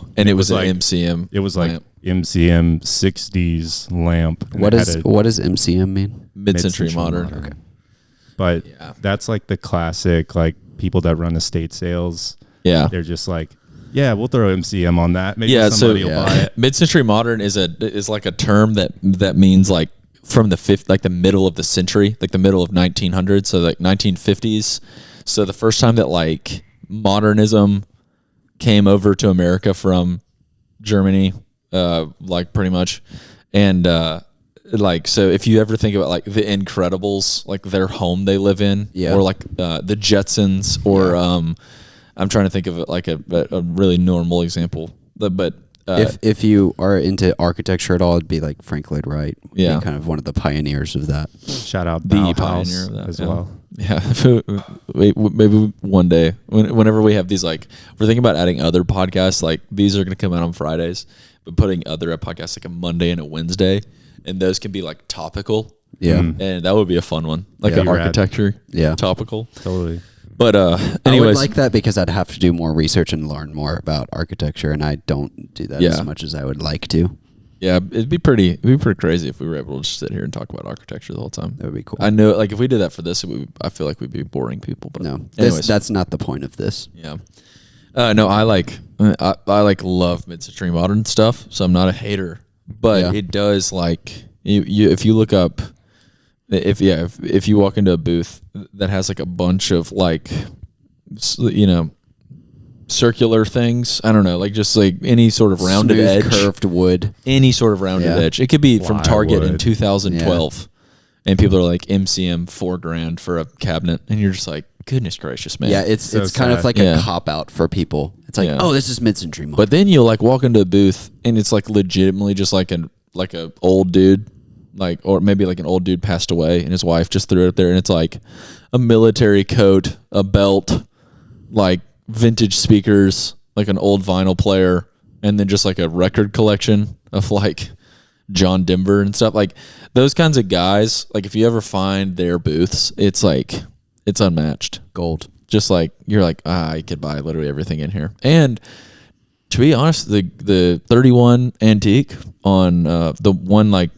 back. And it was like an MCM. It was like lamp. MCM 60s lamp. And What it had does MCM mean? mid-century mid-century modern. modern. But that's like the classic, like people that run estate sales. Yeah. They're just like, yeah, we'll throw MCM on that. Maybe Yeah, somebody will buy it. Mid-century modern is like a term that means like from the middle of the century, like the middle of 1900s, so like 1950s. So the first time that like modernism came over to America from Germany, like pretty much, and like so if you ever think about like the Incredibles, like their home they live in, or like the Jetsons, or I'm trying to think of it like a really normal example, but If you are into architecture at all, it'd be like Frank Lloyd Wright. Would be Yeah. kind of one of the pioneers of that. Shout out the Bauhaus pioneer of that as yeah. well. Yeah, maybe one day, whenever we have these, like we're thinking about adding other podcasts. Like these are going to come out on Fridays, but putting other podcasts like a Monday and a Wednesday. and those can be like topical. Yeah. And that would be a fun one, like Yeah, an rad. architecture topical. Totally. But I anyways, would like that because I'd have to do more research and learn more about architecture, and I don't do that as much as I would like to. yeah, it'd be pretty crazy if we were able to just sit here and talk about architecture the whole time. That would be cool. I know, like if we did that for this, I feel like we'd be boring people. But No, anyways, that's not the point of this. yeah. No, I love mid-century modern stuff, so I'm not a hater. But it does like you if you look up, if you walk into a booth that has like a bunch of like, circular things. I don't know, like just like any sort of rounded Smooth, edge, curved wood. any sort of rounded edge. It could be from Target in Plywood. 2012, and people are like MCM $4,000 for a cabinet, and you're just like, goodness gracious, man. Yeah, it's So kind of sad. like a cop out for people. It's like, Yeah. oh, this is mid-century modern. But then you'll like walk into a booth and it's like legitimately just like a old dude, like, or maybe like an old dude passed away and his wife just threw it up there, and it's like a military coat, a belt, like vintage speakers, like an old vinyl player, and then just like a record collection of like John Denver and stuff. Like those kinds of guys, like if you ever find their booths, it's like it's unmatched. Gold. Just like you're like, I could buy literally everything in here. And to be honest, the 31 antique on the one like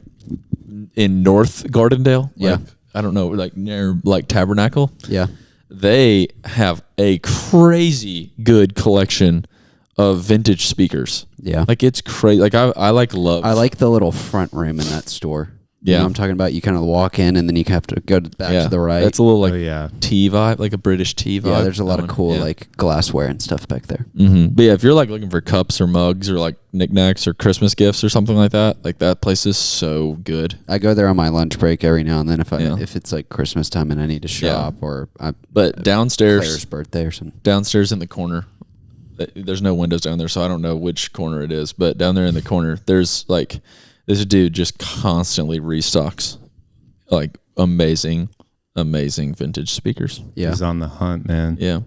in North Gardendale, like, I don't know, like near like Tabernacle. Yeah. They have a crazy good collection of vintage speakers. Yeah. Like it's crazy. Like I love. I like the little front room in that store. You Yeah. know what I'm talking about? You kind of walk in and then you have to go back to the right. That's a little like yeah. tea vibe, like a British tea vibe. Yeah, there's a lot of cool Yeah. like glassware and stuff back there. Mm-hmm. But yeah, if you're like looking for cups or mugs or like knickknacks or Christmas gifts or something like that place is so good. I go there on my lunch break every now and then Yeah. if it's like Christmas time and I need to shop or But Claire's downstairs birthday or something. downstairs in the corner, there's no windows down there, so I don't know which corner it is. But down there in the corner, there's like this dude just constantly restocks like amazing vintage speakers. Yeah. He's on the hunt, man. Yeah.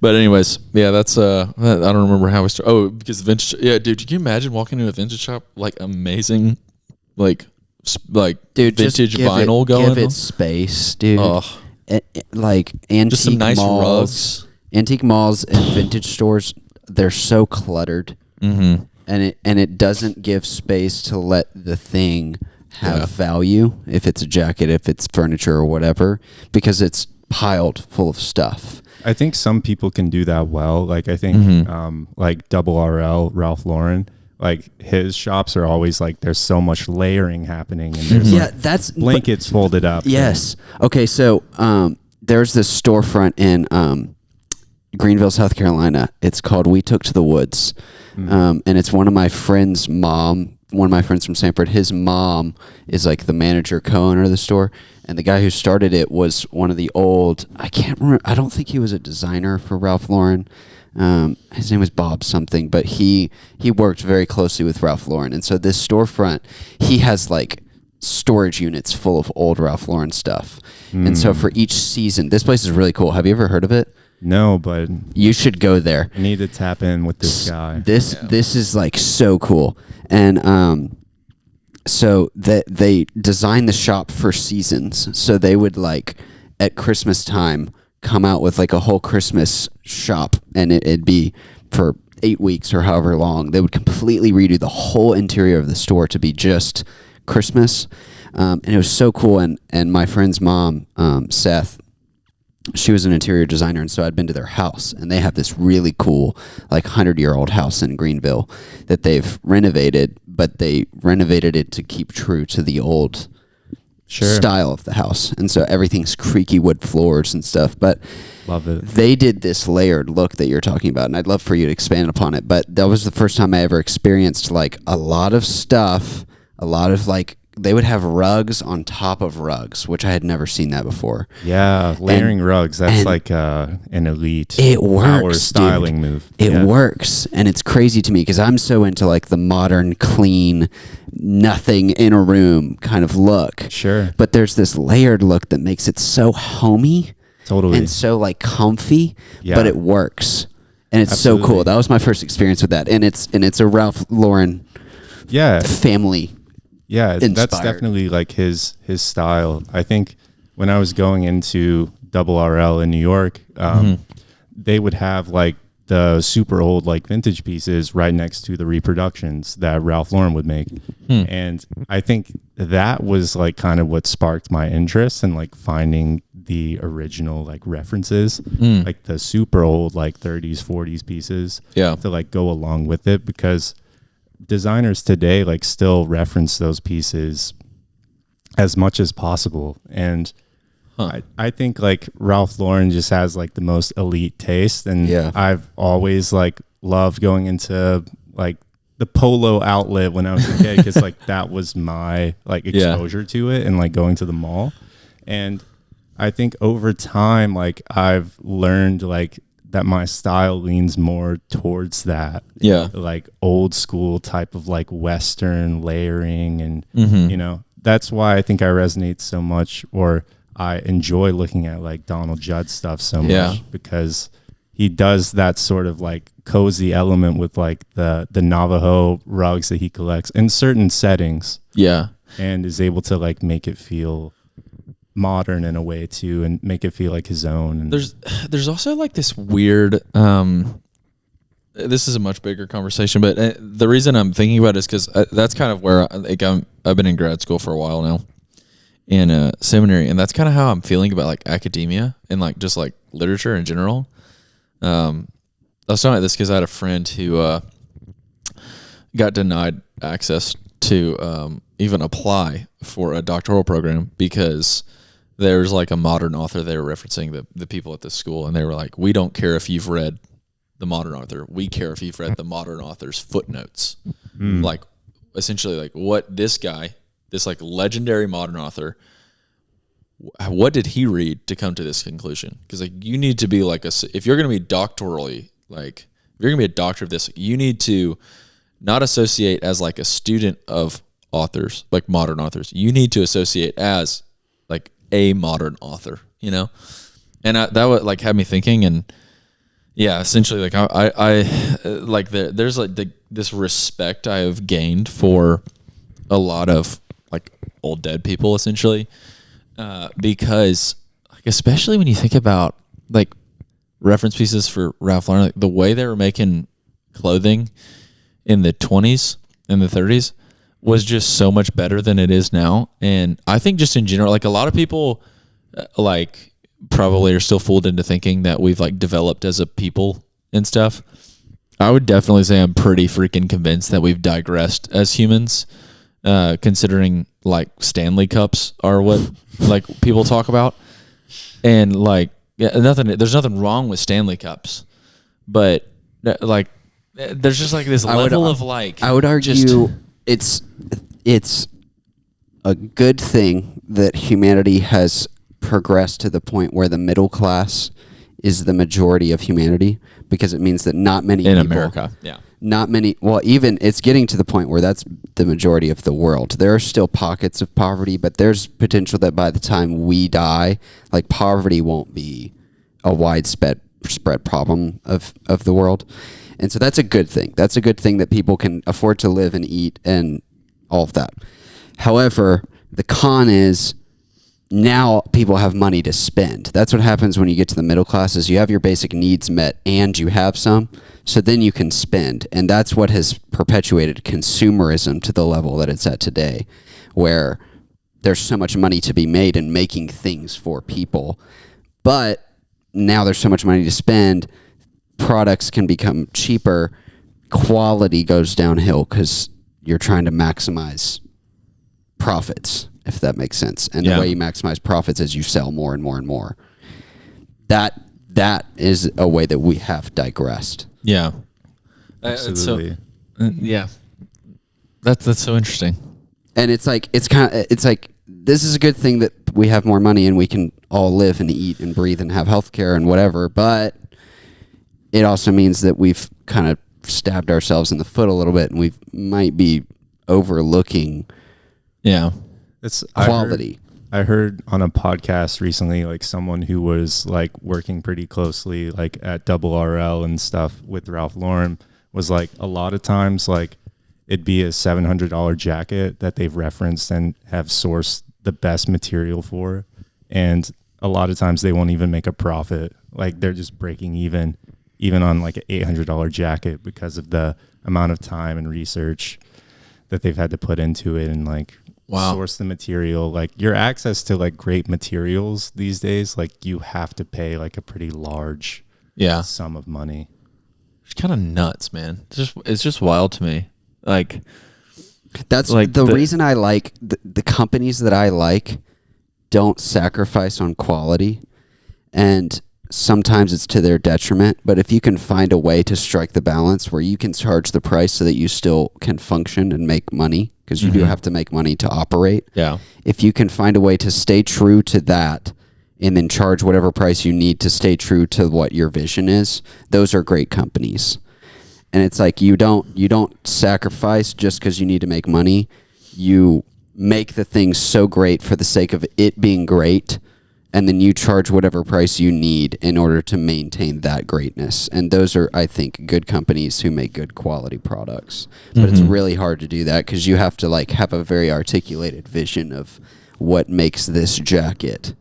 But anyways, yeah, that's I don't remember how we started. Oh, because the vintage. Yeah, dude, can you imagine walking into a vintage shop, like amazing, like Dude, vintage just give vinyl it, going Give on? it space, dude. Oh, Like antique just some nice malls, rugs. antique malls and vintage stores. They're so cluttered, Mm-hmm. and it doesn't give space to let the thing have value. If it's a jacket, if it's furniture or whatever, because it's piled full of stuff. I think some people can do that well. Like I think like Double RL, Ralph Lauren, like his shops are always like there's so much layering happening and there's Yeah, like that's blankets folded up. Yes. Okay, so there's this storefront in Greenville, South Carolina. It's called We Took to the Woods. And it's one of my friends' from Sanford. His mom is like the manager, co-owner of the store. And the guy who started it was one of the old, I can't remember, I don't think he was a designer for Ralph Lauren. His name was Bob something, but he worked very closely with Ralph Lauren. And so this storefront, he has like storage units full of old Ralph Lauren stuff. And so for each season, this place is really cool. Have you ever heard of it? No, but You should go there. I need to tap in with this guy. This is like so cool. And so that they designed the shop for seasons. So they would like at Christmas time come out with like a whole Christmas shop, and it'd be for 8 weeks or however long. They would completely redo the whole interior of the store to be just Christmas. And it was so cool. And my friend's mom, Seth, she was an interior designer, and so I'd been to their house, and they have this really cool, like 100-year-old house in Greenville that they've renovated, but they renovated it to keep true to the old style of the house. And so everything's creaky wood floors and stuff, but Love it. they did this layered look that you're talking about, and I'd love for you to expand upon it. But that was the first time I ever experienced like a lot of stuff, a lot of like, they would have rugs on top of rugs, which I had never seen that before. Yeah, layering rugs. That's and like an elite It works, power styling dude. move. It works, and it's crazy to me because I'm so into like the modern, clean, nothing in a room kind of look. Sure. But there's this layered look that makes it so homey Totally. and so like comfy, Yeah. but it works. And it's so Absolutely. cool. That was my first experience with that. And it's a Ralph Lauren Yeah. family Yeah, that's inspired. definitely like his style. I think when I was going into Double RL in New York, they would have like the super old like vintage pieces right next to the reproductions that Ralph Lauren would make. And I think that was like kind of what sparked my interest in like finding the original like references, like the super old like 30s, 40s pieces Yeah. to like go along with it, because designers today like still reference those pieces as much as possible. And I think like Ralph Lauren just has like the most elite taste, and Yeah. I've always like loved going into like the polo outlet when I was a kid, because like that was my like exposure to it, and like going to the mall. And I think over time, like I've learned like that my style leans more towards that, like old school type of like Western layering, and you know, that's why I think I resonate so much, or I enjoy looking at like Donald Judd stuff so much, because he does that sort of like cozy element with like the Navajo rugs that he collects in certain settings. Yeah. And is able to like make it feel modern in a way too, and make it feel like his own. And There's also like this weird, this is a much bigger conversation, but the reason I'm thinking about it is because that's kind of where I've been in grad school for a while now, in seminary, and that's kind of how I'm feeling about like academia and like just like literature in general. I was talking about this because I had a friend who got denied access to even apply for a doctoral program because there's like a modern author they were referencing, the people at this school, and they were like, we don't care if you've read the modern author, we care if you've read the modern author's footnotes. Like essentially like what this guy, this like legendary modern author, what did he read to come to this conclusion? Because like you need to be like if you're going to be doctorally, like if you're going to be a doctor of this, you need to not associate as like a student of authors, like modern authors. You need to associate as like a modern author, you know? And that would like have me thinking, and yeah, essentially like I like there's like this respect I have gained for a lot of like old dead people, essentially, because like especially when you think about like reference pieces for Ralph Lauren, like the way they were making clothing in the 20s and the 30s was just so much better than it is now. And I think just in general, like a lot of people like probably are still fooled into thinking that we've like developed as a people and stuff. I would definitely say I'm pretty freaking convinced that we've digressed as humans, considering like Stanley Cups are what like people talk about. And like, there's nothing wrong with Stanley Cups, but like, there's just like this level of like, I would argue it's a good thing that humanity has progressed to the point where the middle class is the majority of humanity, because it means that not many in people, America, even it's getting to the point where that's the majority of the world. There are still pockets of poverty, but there's potential that by the time we die, like poverty won't be a widespread problem of the world. And so that's a good thing. That's a good thing that people can afford to live and eat and all of that. However, the con is now people have money to spend. That's what happens when you get to the middle classes. You have your basic needs met and you have some, so then you can spend. And that's what has perpetuated consumerism to the level that it's at today, where there's so much money to be made in making things for people. But now there's so much money to spend, products can become cheaper, quality goes downhill because you're trying to maximize profits, if that makes sense. And the way you maximize profits is you sell more and more and more. That is a way that we have digressed. Yeah. Absolutely. That's so interesting. And it's like this is a good thing that we have more money and we can all live and eat and breathe and have healthcare and whatever, but it also means that we've kind of stabbed ourselves in the foot a little bit, and we might be overlooking It's quality. I heard on a podcast recently, like someone who was like working pretty closely like at Double RL and stuff with Ralph Lauren was like, a lot of times like it'd be a $700 jacket that they've referenced and have sourced the best material for. And a lot of times they won't even make a profit. Like they're just breaking even on like an $800 jacket because of the amount of time and research that they've had to put into it and like source the material. Like your access to like great materials these days, like you have to pay like a pretty large sum of money. It's kind of nuts, man. It's just wild to me. Like that's like the reason I like the companies that I like don't sacrifice on quality, and sometimes it's to their detriment. But if you can find a way to strike the balance where you can charge the price so that you still can function and make money, because you do have to make money to operate. Yeah. If you can find a way to stay true to that and then charge whatever price you need to stay true to what your vision is, those are great companies. And it's like you don't sacrifice just because you need to make money. You make the thing so great for the sake of it being great, and then you charge whatever price you need in order to maintain that greatness. And those are, I think, good companies who make good quality products. But it's really hard to do that because you have to like have a very articulated vision of what makes this jacket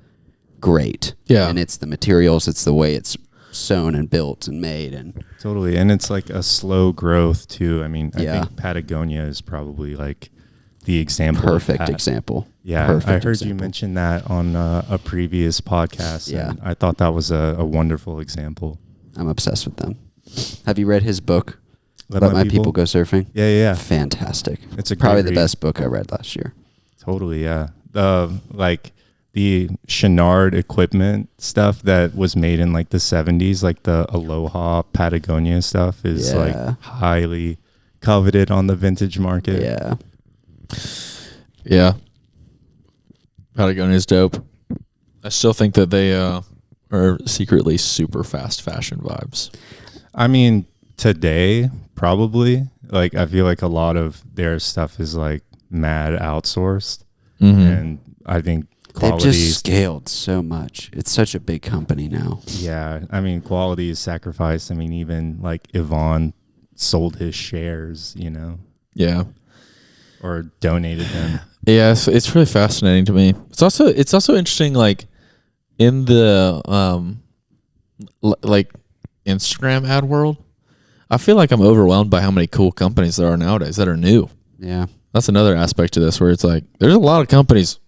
great. Yeah. And it's the materials, it's the way it's sewn and built and made, and totally. And it's like a slow growth too. I mean, I Yeah. think Patagonia is probably like the example. perfect example. Yeah, Perfect I heard example. you mention that on a previous podcast. Yeah. And I thought that was a wonderful example. I'm obsessed with them. Have you read his book? Let Let My People Go Surfing? Yeah. Fantastic. It's a probably great the read. best book I read last year. Totally, yeah. Like the Chenard equipment stuff that was made in like the 70s, like the Aloha Patagonia stuff is Yeah. like highly coveted on the vintage market. Yeah. Yeah. Patagonia is dope. I still think that they are secretly super fast fashion vibes. I mean, today, probably. Like, I feel like a lot of their stuff is like mad outsourced. And I think They've quality just scaled so much. It's such a big company now. yeah, I mean, quality is sacrificed. I mean, even like Yvonne sold his shares, you know, Yeah. or donated them. Yeah, it's really fascinating to me. It's also interesting, like in the like Instagram ad world. I feel like I'm overwhelmed by how many cool companies there are nowadays that are new. Yeah. That's another aspect to this where it's like there's a lot of companies,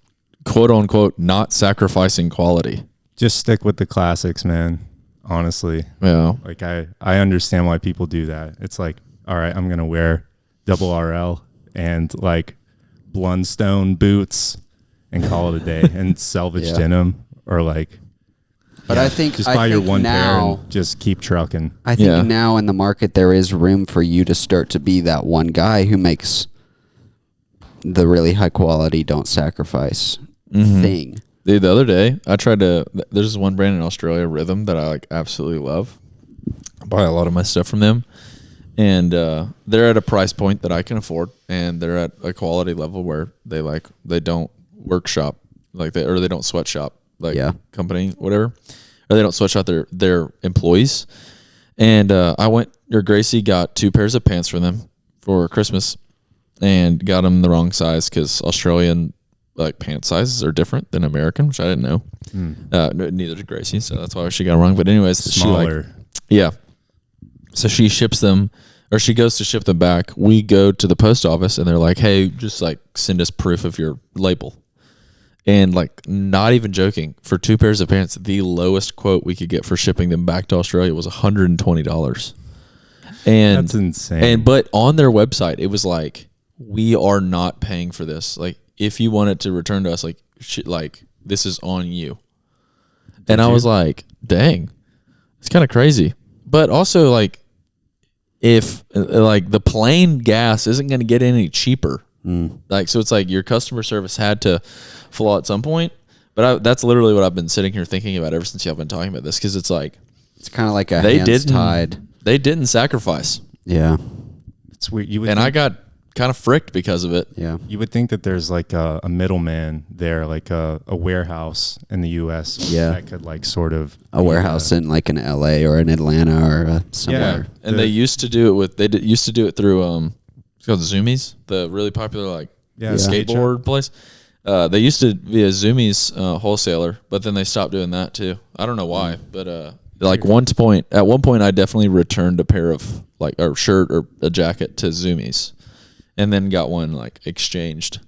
quote unquote, not sacrificing quality. Just stick with the classics, man. Honestly, Yeah, like I understand why people do that. It's like, all right, I'm gonna wear double RL and like Blundstone boots and call it a day, and salvage Yeah. denim, or like. But I think just buy your one pair now, and just keep trucking. I think Yeah. now in the market there is room for you to start to be that one guy who makes the really high quality, don't sacrifice thing. Dude, the other day I tried to. There's this one brand in Australia, Rhythm, that I like absolutely love. I buy a lot of my stuff from them, and they're at a price point that I can afford, and they're at a quality level where they don't workshop like they don't sweatshop like company whatever, or they don't sweatshop their employees. And Gracie got 2 pairs of pants for them for Christmas, and got them the wrong size because Australian like pant sizes are different than American, which I didn't know. Neither did Gracie, so that's why she got it wrong. But anyways, Smaller. So she ships them, or she goes to ship them back. We go to the post office, and they're like, "Hey, just like send us proof of your label." And like, not even joking, for 2 pairs of pants, the lowest quote we could get for shipping them back to Australia was $120. And That's insane. But on their website, it was like, we are not paying for this. Like, if you want it to return to us, like this is on you. And I was like, dang, it's kind of crazy. But also, like, if like the plane gas isn't going to get any cheaper, like, so it's like your customer service had to fall at some point. But that's literally what I've been sitting here thinking about ever since y'all been talking about this, because it's like It's kind of like a hands tied. They didn't sacrifice. Yeah. It's weird. I got kind of fricked because of it. Yeah. You would think that there's like a middleman there, like a warehouse in the U.S. that could like sort of A warehouse in like an L.A. or in Atlanta or somewhere. And they used to do it through It's called Zoomies, the really popular like skate skateboard place. They used to be a Zoomies wholesaler, but then they stopped doing that too. I don't know why, but like at one point, I definitely returned a pair of like a shirt or a jacket to Zoomies, and then got one like exchanged.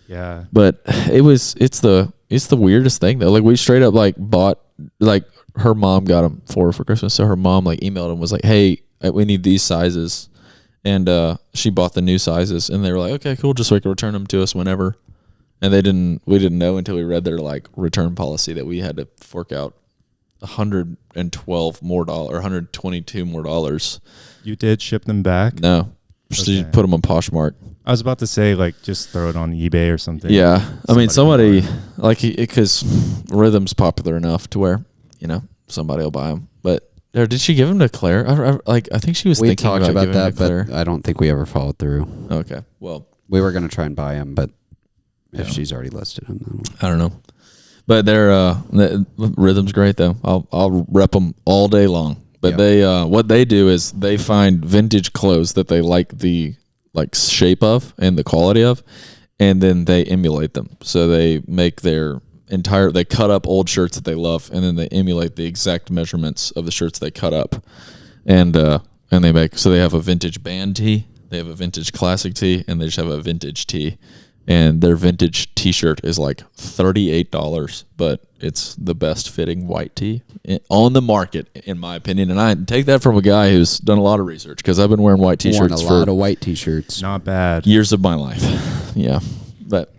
Yeah, but it's the weirdest thing though. Like we straight up like bought, like her mom got them for Christmas, so her mom like emailed him, was like, "Hey, we need these sizes," and she bought the new sizes, and they were like, "Okay, cool, just so we can return them to us whenever." And we didn't know until we read their like return policy that we had to fork out $112 more or $122 more. You did ship them back? No, she put them on Poshmark. I was about to say, like, just throw it on eBay or something. Yeah, I mean, somebody like because Rhythm's popular enough to where somebody will buy them. But or did she give them to Claire? I think she was. We thinking talked about that, Claire. but I don't think we ever followed through. Okay, well, we were gonna try and buy them, but if she's already listed them, I don't know. But they're Rhythm's great though. I'll rep them all day long. But they what they do is they find vintage clothes that they like the shape of and the quality of, and then they emulate them. So they make they cut up old shirts that they love, and then they emulate the exact measurements of the shirts they cut up, and they they have a vintage band tee, they have a vintage classic tee, and they just have a vintage tee. And their vintage T-shirt is like $38, but it's the best fitting white tee on the market, in my opinion. And I take that from a guy who's done a lot of research, because I've been wearing white T-shirts for a lot of white T-shirts. Not bad. Years of my life. Yeah. But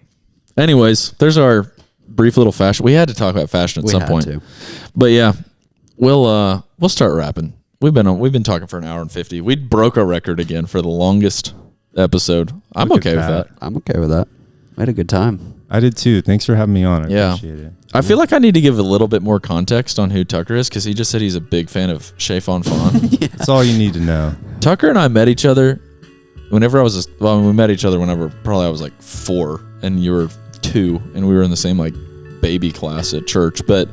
anyways, there's our brief little fashion. We had to talk about fashion at some point. But yeah, we'll start wrapping. We've been talking for an hour and 50. We broke our record again for the longest episode. I'm okay with that. I'm okay with that. I had a good time. I did too. Thanks for having me on. I appreciate it. I feel like I need to give a little bit more context on who Tucker is, because he just said he's a big fan of Chez Fon Fon. That's all you need to know. Tucker and I met each other we met each other whenever probably I was like 4 and you were 2, and we were in the same like baby class at church. But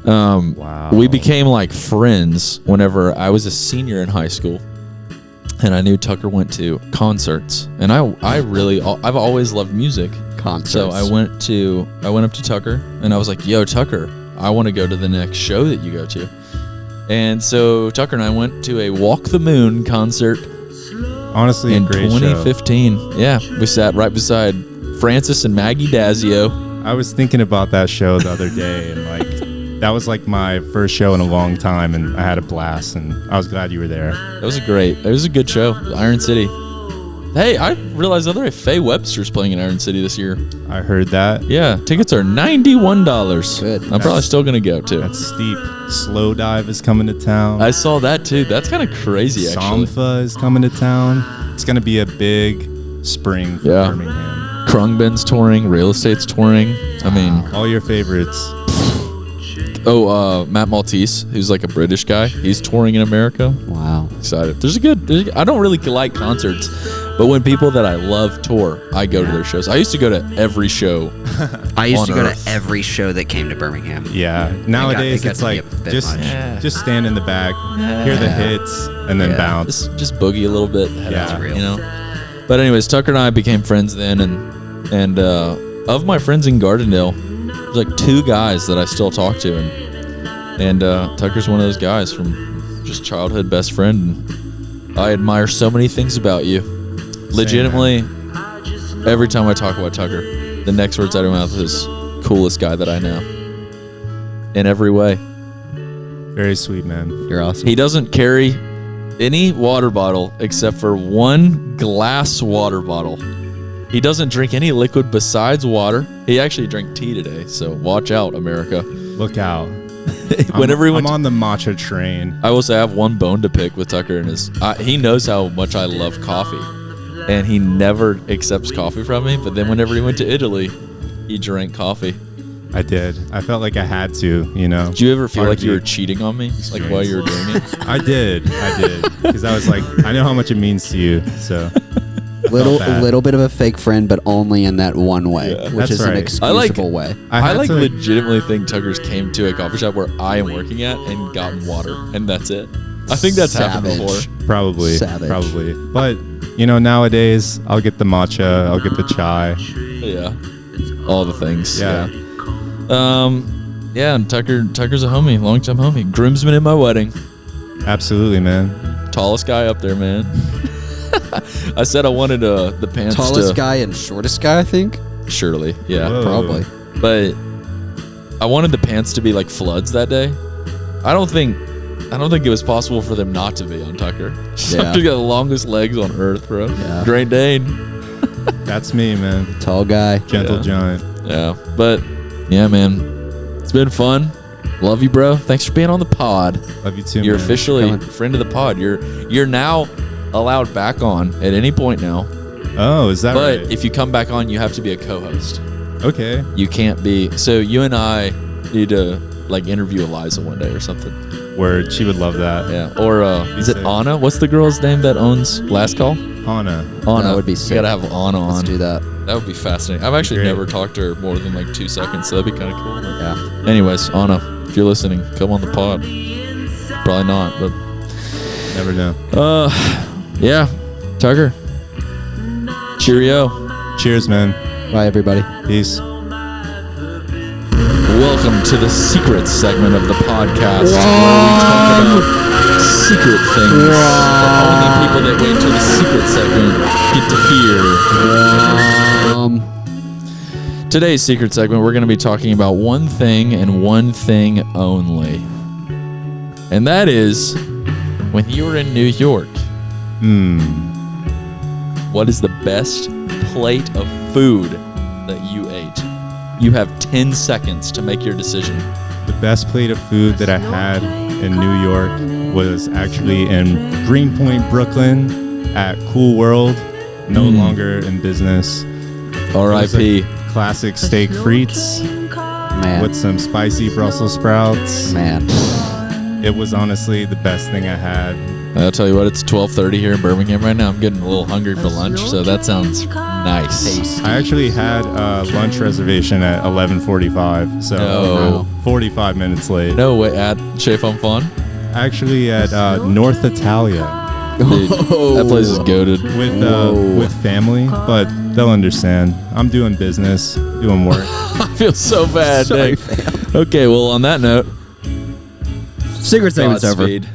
wow. We became like friends whenever I was a senior in high school. And I knew Tucker went to concerts, and I've always loved music. Concerts. So I went up to Tucker, and I was like, "Yo, Tucker, I want to go to the next show that you go to." And so Tucker and I went to a Walk the Moon concert. Honestly, in a great 2015. show. Yeah, we sat right beside Francis and Maggie Dazio. I was thinking about that show the other day, and that was like my first show in a long time, and I had a blast, and I was glad you were there. It was a good show. Iron City. Hey, I realized the other day Faye Webster's playing in Iron City this year. I heard that. Yeah, tickets are $91. Good. I'm probably still gonna go too. That's steep. Slow Dive is coming to town. I saw that too. That's kind of crazy, actually. Sampha is coming to town. It's gonna be a big spring for Birmingham. Krungben's touring. Real Estate's touring. I mean, all your favorites. Matt Maltese, who's like a British guy. He's touring in America. Wow. Excited. I don't really like concerts, but when people that I love tour, I go to their shows. I used to go to every show. I used to go to every show that came to Birmingham. Yeah. Nowadays it's like just stand in the back, hear the hits, and then bounce. Just boogie a little bit. Yeah. Real. You know. But anyways, Tucker and I became friends then, and of my friends in Gardendale, there's like 2 guys that I still talk to, and Tucker's one of those guys from just childhood best friend. And I admire so many things about you. Legitimately, every time I talk about Tucker, the next words out of my mouth is coolest guy that I know. In every way. Very sweet, man. You're awesome. He doesn't carry any water bottle except for one glass water bottle. He doesn't drink any liquid besides water. He actually drank tea today, so watch out, America. Look out. I'm on the matcha train. I will say I have one bone to pick with Tucker, and he knows how much I love coffee, and he never accepts coffee from me. But then whenever he went to Italy, he drank coffee. I did. I felt like I had to, you know. Did you ever feel like you were cheating on me, like while you were doing it? I did, because I was like, I know how much it means to you, so. Little bit of a fake friend, but only in that one way, which is an excusable way. I legitimately think Tucker's came to a coffee shop where I am working at and gotten water, and that's it. I think that's happened before. Probably. Savage. But You know, nowadays I'll get the matcha, I'll get the chai. Yeah. All the things. Yeah. Yeah, and Tucker's a homie, long-time homie. Groomsman in my wedding. Absolutely, man. Tallest guy up there, man. I said I wanted the pants Tallest guy and shortest guy, I think. Surely, yeah. Whoa. Probably. But I wanted the pants to be like floods that day. I don't think it was possible for them not to be on Tucker. Tucker's got the longest legs on earth, bro. Yeah. Great Dane. That's me, man. Tall guy. Gentle giant. Yeah. But yeah, man. It's been fun. Love you, bro. Thanks for being on the pod. Love you too, You're man. officially Come on. friend of the pod. You're now allowed back on at any point now. Oh, is that But right? if you come back on, you have to be a co-host. Okay. You can't be. So you and I need to like interview Eliza one day or something. Word. She would love that. Yeah. Or is it sick. Anna? What's the girl's name that owns Last Call? Hana. Anna. That would be You sick. gotta have Anna on. Let's do that. That would be fascinating. I've actually Great. never talked to her more than like 2 seconds, so that'd be kind of cool. Yeah. Anyways, Anna, if you're listening, come on the pod. Probably not, but Never know. yeah. Tucker. Cheerio. Cheers, man. Bye, everybody. Peace. Welcome to the secret segment of the podcast where we talk about secret things that only people that wait till the secret segment get to hear. Today's secret segment, we're going to be talking about one thing and one thing only. And that is, when you were in New York, what is the best plate of food that you ate? You have 10 seconds to make your decision. The best plate of food that I had in New York was actually in Greenpoint, Brooklyn at Cool World, no longer in business. R.I.P. It was a classic steak frites Man. with some spicy Brussels sprouts. Man. It was honestly the best thing I had. I'll tell you what, it's 12:30 here in Birmingham right now. I'm getting a little hungry for lunch, so that sounds nice. I actually had a lunch reservation at 11:45, so No. 45 minutes late. No way, at Chez Fun Fun? Actually at North Italia Dude, that place is goated. with family, but they'll understand. I'm doing business, doing work. I feel so bad, Sorry, Nick. Okay, well, on that note, Secret segment's over. Godspeed.